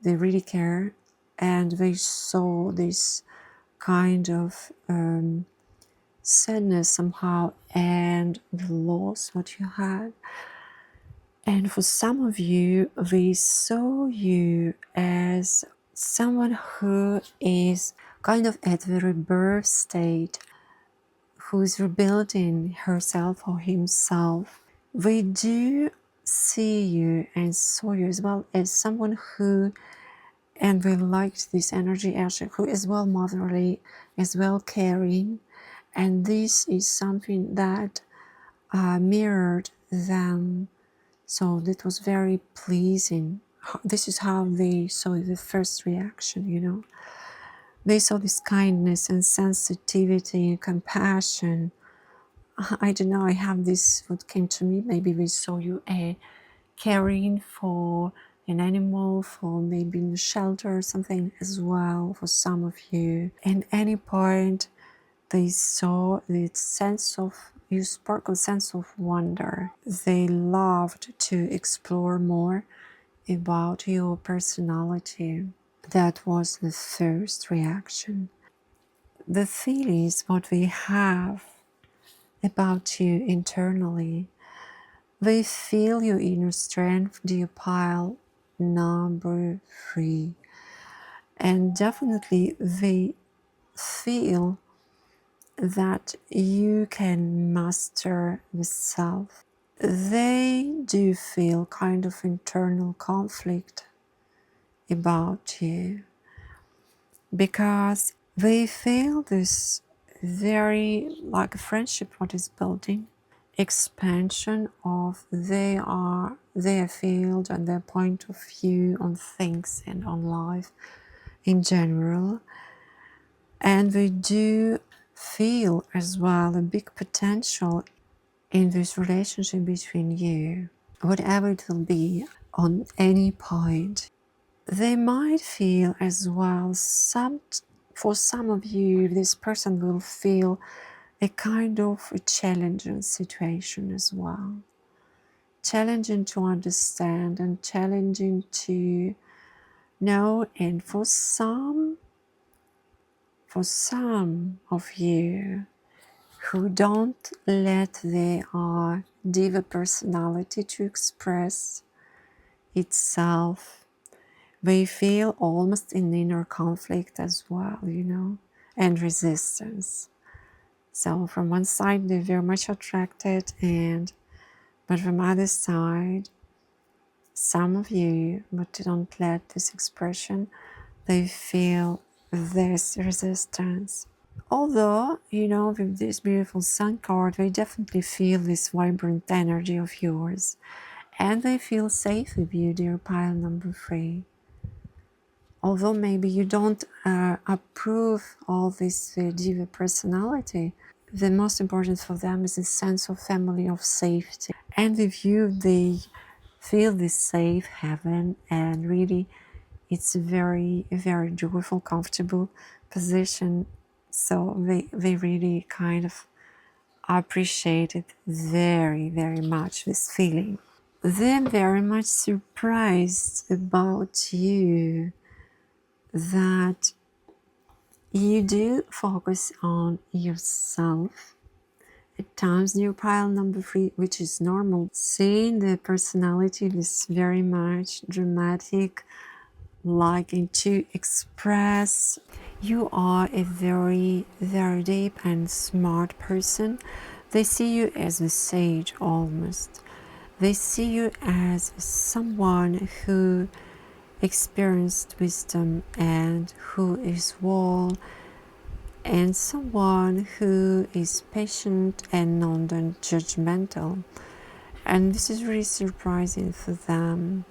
really care, and they saw this kind of sadness somehow and the loss what you had. And for some of you, they saw you as someone who is kind of at the rebirth state, who is rebuilding herself or himself. They do see you and saw you as well as someone who, and they liked this energy actually, who is well motherly, as well caring. And this is something that mirrored them. So that was very pleasing. This is how they saw the first reaction, you know. They saw this kindness and sensitivity and compassion. I don't know, I have this, what came to me, maybe they saw you caring for an animal, for maybe in a shelter or something as well, for some of you. And any point they saw the sense of, you sparkle sense of wonder. They loved to explore more about your personality. That was the first reaction. The feelings what we have about you internally, they feel your inner strength, dear pile number 3. And definitely they feel that you can master the self. They do feel kind of internal conflict about you, because they feel this very, like a friendship what is building, expansion of their field and their point of view on things and on life in general. And they do feel as well a big potential in this relationship between you, whatever it will be on any point. They might feel as well, for some of you, this person will feel a kind of a challenging situation as well. Challenging to understand and challenging to know. And for some of you who don't let their diva personality to express itself, they feel almost an inner conflict as well, you know, and resistance. So from one side, they're very much attracted, but from other side, some of you, but don't let this expression, they feel this resistance. Although, you know, with this beautiful sun card, they definitely feel this vibrant energy of yours, and they feel safe with you, dear pile number 3. Although maybe you don't approve all this diva personality, the most important for them is a sense of family, of safety. And with you, they feel this safe haven, and really it's a very, very joyful, comfortable position. So they really kind of appreciate it very, very much, this feeling. They're very much surprised about you, that you do focus on yourself. At times, near pile number 3, which is normal, seeing the personality is very much dramatic, liking to express. You are a very, very deep and smart person. They see you as a sage almost. They see you as someone who experienced wisdom and who is wise, and someone who is patient and non-judgmental. And this is really surprising for them.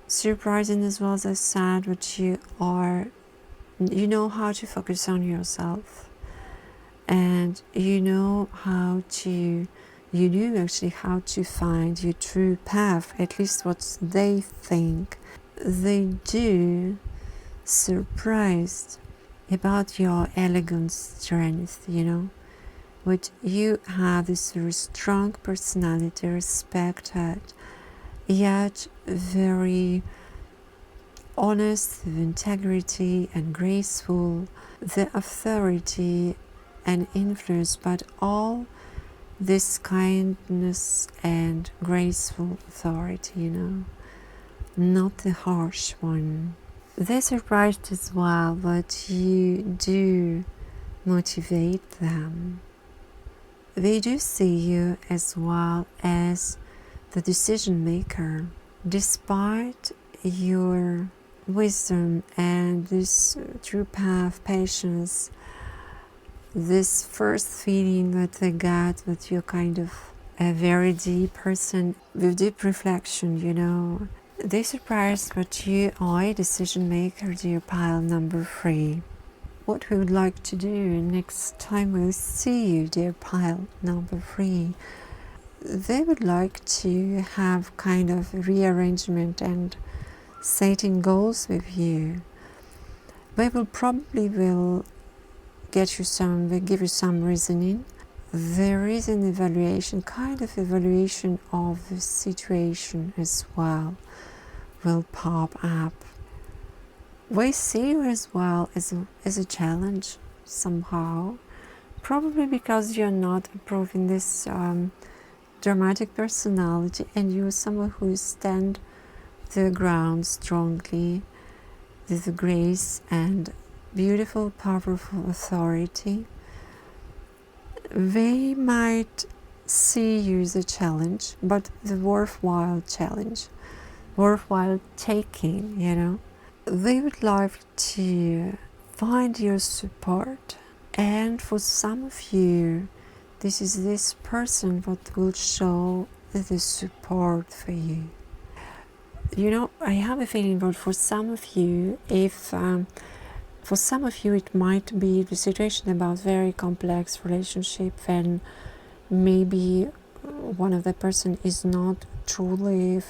Surprising as well, as I said, but you know how to focus on yourself, and you know how to You knew actually how to find your true path, at least what they think. They do surprised about your elegant strength, But you have this very strong personality, respected, yet very honest, with integrity and graceful, the authority and influence, but all this kindness and graceful authority, not the harsh one. They're surprised as well, but you do motivate them. They do see you as well as the decision maker. Despite your wisdom and this true path, patience, this first feeling that they get that you're kind of a very deep person with deep reflection, They're surprised, but you are a decision maker, dear pile number 3. What we would like to do next time we'll see you, dear pile number 3, they would like to have kind of rearrangement and setting goals with you. They will probably give you some reasoning. There is an evaluation, kind of evaluation of the situation as well, will pop up. We see you as well as a challenge somehow, probably because you're not approving this dramatic personality, and you're someone who stand the ground strongly with grace and beautiful, powerful authority. They might see you as a challenge, but the worthwhile challenge, worthwhile taking, They would like to find your support, and for some of you, this is this person that will show the support for you. I have a feeling that for some of you, for some of you it might be the situation about very complex relationship, and maybe one of the person is not truly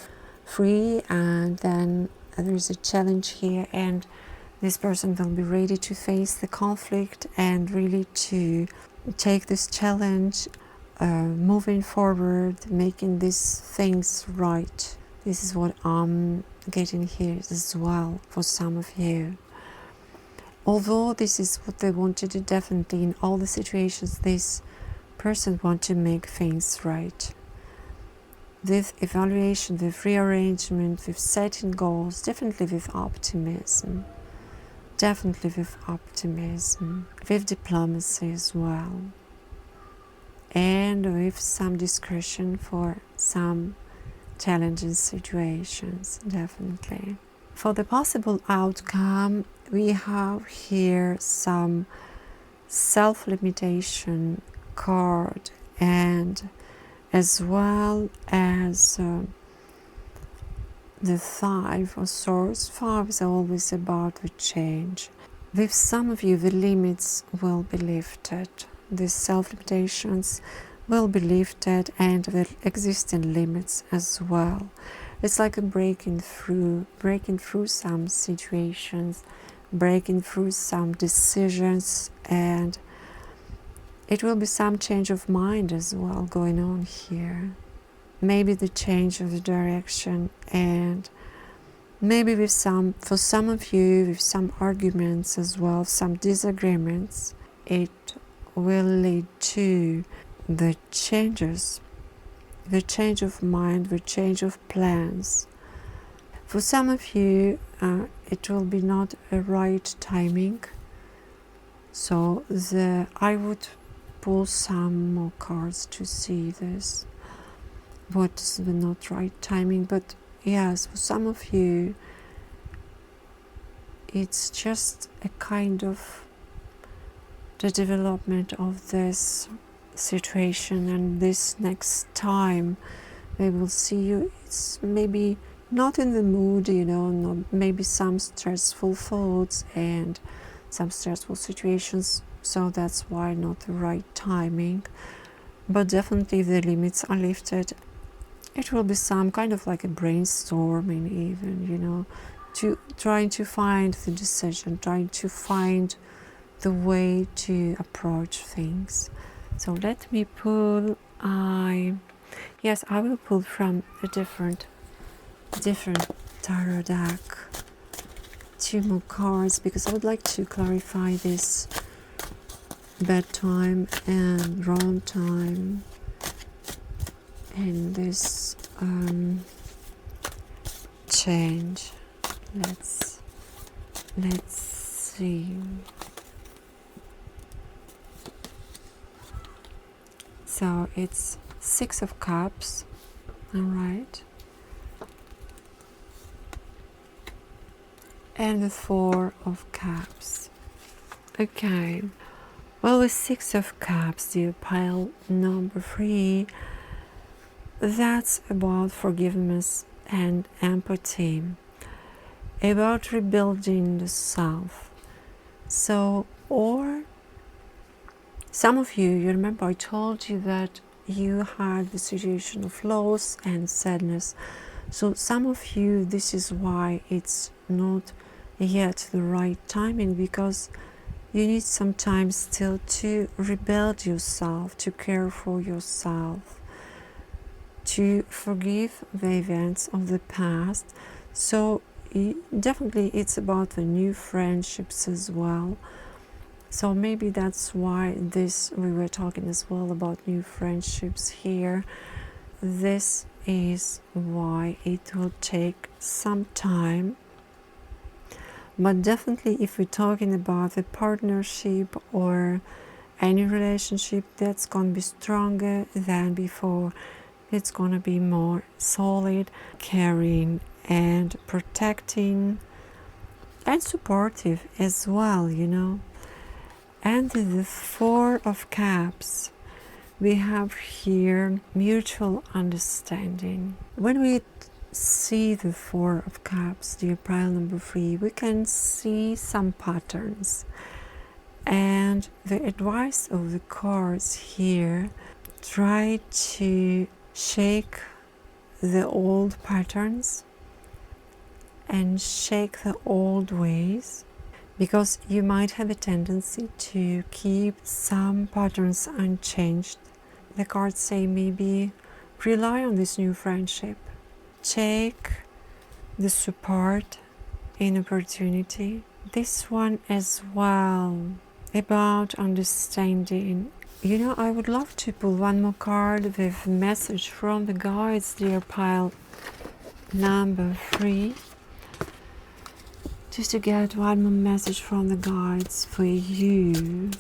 free, and then there is a challenge here, and this person will be ready to face the conflict and really to take this challenge, moving forward, making these things right. This is what I'm getting here as well for some of you. Although this is what they want to do, definitely in all the situations, this person wants to make things right. With evaluation, with rearrangement, with setting goals, definitely with optimism. Definitely with optimism, with diplomacy as well. And with some discretion for some challenging situations, definitely. For the possible outcome, we have here some self-limitation card, and as well as the 5 of Swords. 5 is always about the change. With some of you, the limits will be lifted. The self-limitations will be lifted, and the existing limits as well. It's like a breaking through some situations, breaking through some decisions, and it will be some change of mind as well going on here. Maybe the change of the direction, and maybe for some of you, with some arguments as well, some disagreements, it will lead to the changes, the change of mind, the change of plans. For some of you, it will be not a right timing. So I would pull some more cards to see this. What's the not right timing? But yes, for some of you, it's just a kind of the development of this situation, and this next time they will see you. It's maybe not in the mood, maybe some stressful thoughts and some stressful situations, so that's why not the right timing. but definitely if the limits are lifted, it will be some kind of like a brainstorming even, you know, to trying to find the decision, trying to find the way to approach things. So let me pull. Yes, I will pull from a different tarot deck 2 more cards, because I would like to clarify this bedtime and wrong time and this change. Let's see. So it's 6 of Cups, all right, and the 4 of Cups. Okay, well, with 6 of Cups, the pile number 3, that's about forgiveness and empathy, about rebuilding the self. So, or some of you remember I told you that you had the situation of loss and sadness. So some of you, this is why it's not yet the right timing, because you need some time still to rebuild yourself, to care for yourself, to forgive the events of the past. So definitely it's about the new friendships as well. So maybe that's why we were talking as well about new friendships here. This is why it will take some time. But definitely if we're talking about a partnership or any relationship, that's going to be stronger than before. It's going to be more solid, caring and protecting and supportive as well, you know. And the 4 of Cups, we have here mutual understanding. When we see the 4 of Cups, the pile number 3, we can see some patterns. And the advice of the cards here, try to shake the old patterns and shake the old ways, because you might have a tendency to keep some patterns unchanged. The cards say maybe rely on this new friendship. Take the support in opportunity. This one as well, about understanding. You know, I would love to pull one more card with message from the guides, dear pile number 3. Just to get one more message from the guides for you.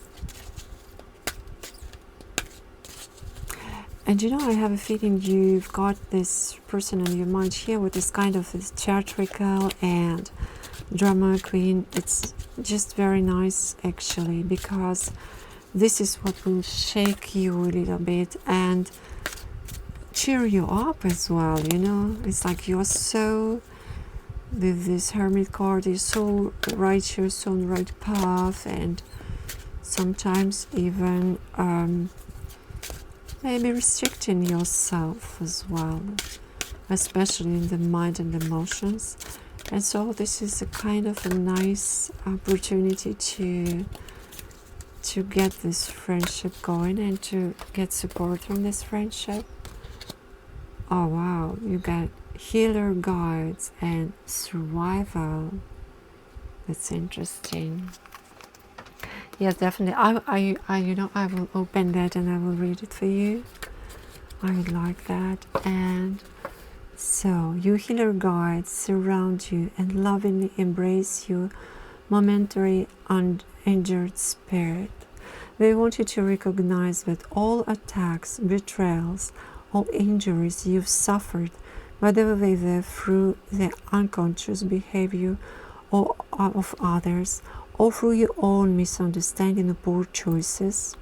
And you know, I have a feeling you've got this person in your mind here with this kind of this theatrical and drama queen. It's just very nice actually, because this is what will shake you a little bit and cheer you up as well, you know. It's like you're so, with this Hermit card, is so righteous, so on the right path, and sometimes even maybe restricting yourself as well, especially in the mind and emotions. And so this is a kind of a nice opportunity to get this friendship going and to get support from this friendship. Oh wow, you got healer guides and survival. That's interesting. Yes, definitely. I you know, I will open that and I will read it for you. I would like that. And so your healer guides surround you and lovingly embrace your momentary and injured spirit. They want you to recognize that all attacks, betrayals, all injuries you've suffered, whether they were through the unconscious behavior or of others, or through your own misunderstanding or poor choices,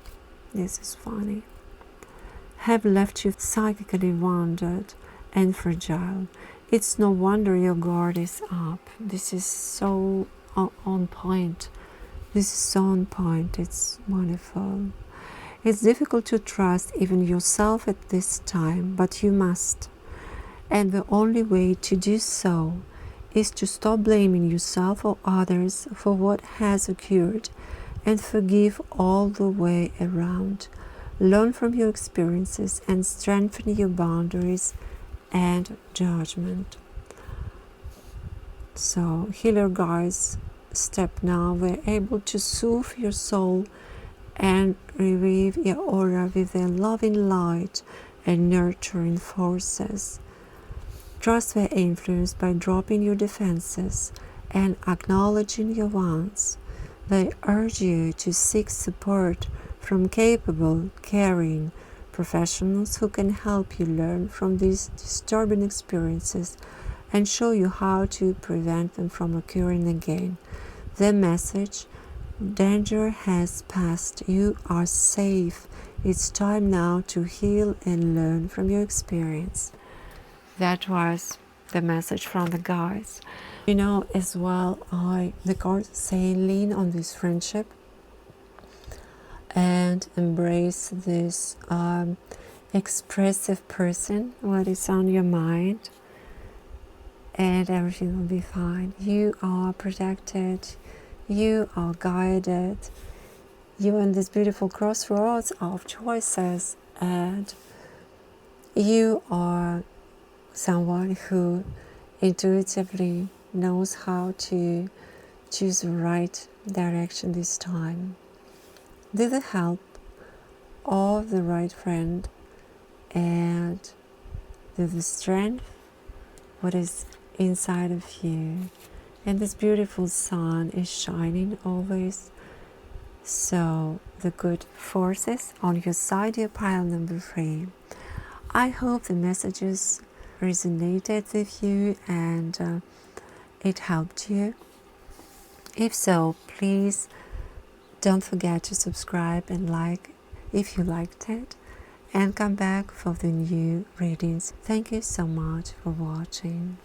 this is funny, have left you psychically wounded and fragile. It's no wonder your guard is up. This is so on point. This is so on point. It's wonderful. It's difficult to trust even yourself at this time, but you must. And the only way to do so is to stop blaming yourself or others for what has occurred and forgive all the way around. Learn from your experiences and strengthen your boundaries and judgment. So, healer guys, step now, we're able to soothe your soul and revive your aura with their loving light and nurturing forces. Trust their influence by dropping your defenses and acknowledging your wants. They urge you to seek support from capable, caring professionals who can help you learn from these disturbing experiences and show you how to prevent them from occurring again. The message: danger has passed. You are safe. It's time now to heal and learn from your experience. That was the message from the guides. You know, as well, the cards say lean on this friendship and embrace this expressive person, what is on your mind, and everything will be fine. You are protected, you are guided, you are in this beautiful crossroads of choices, and you are someone who intuitively knows how to choose the right direction this time. With the help of the right friend and with the strength what is inside of you, and this beautiful sun is shining always, so the good forces on your side, your pile number 3. I hope the messages resonated with you and it helped you. If so, please don't forget to subscribe and like if you liked it, and come back for the new readings. Thank you so much for watching.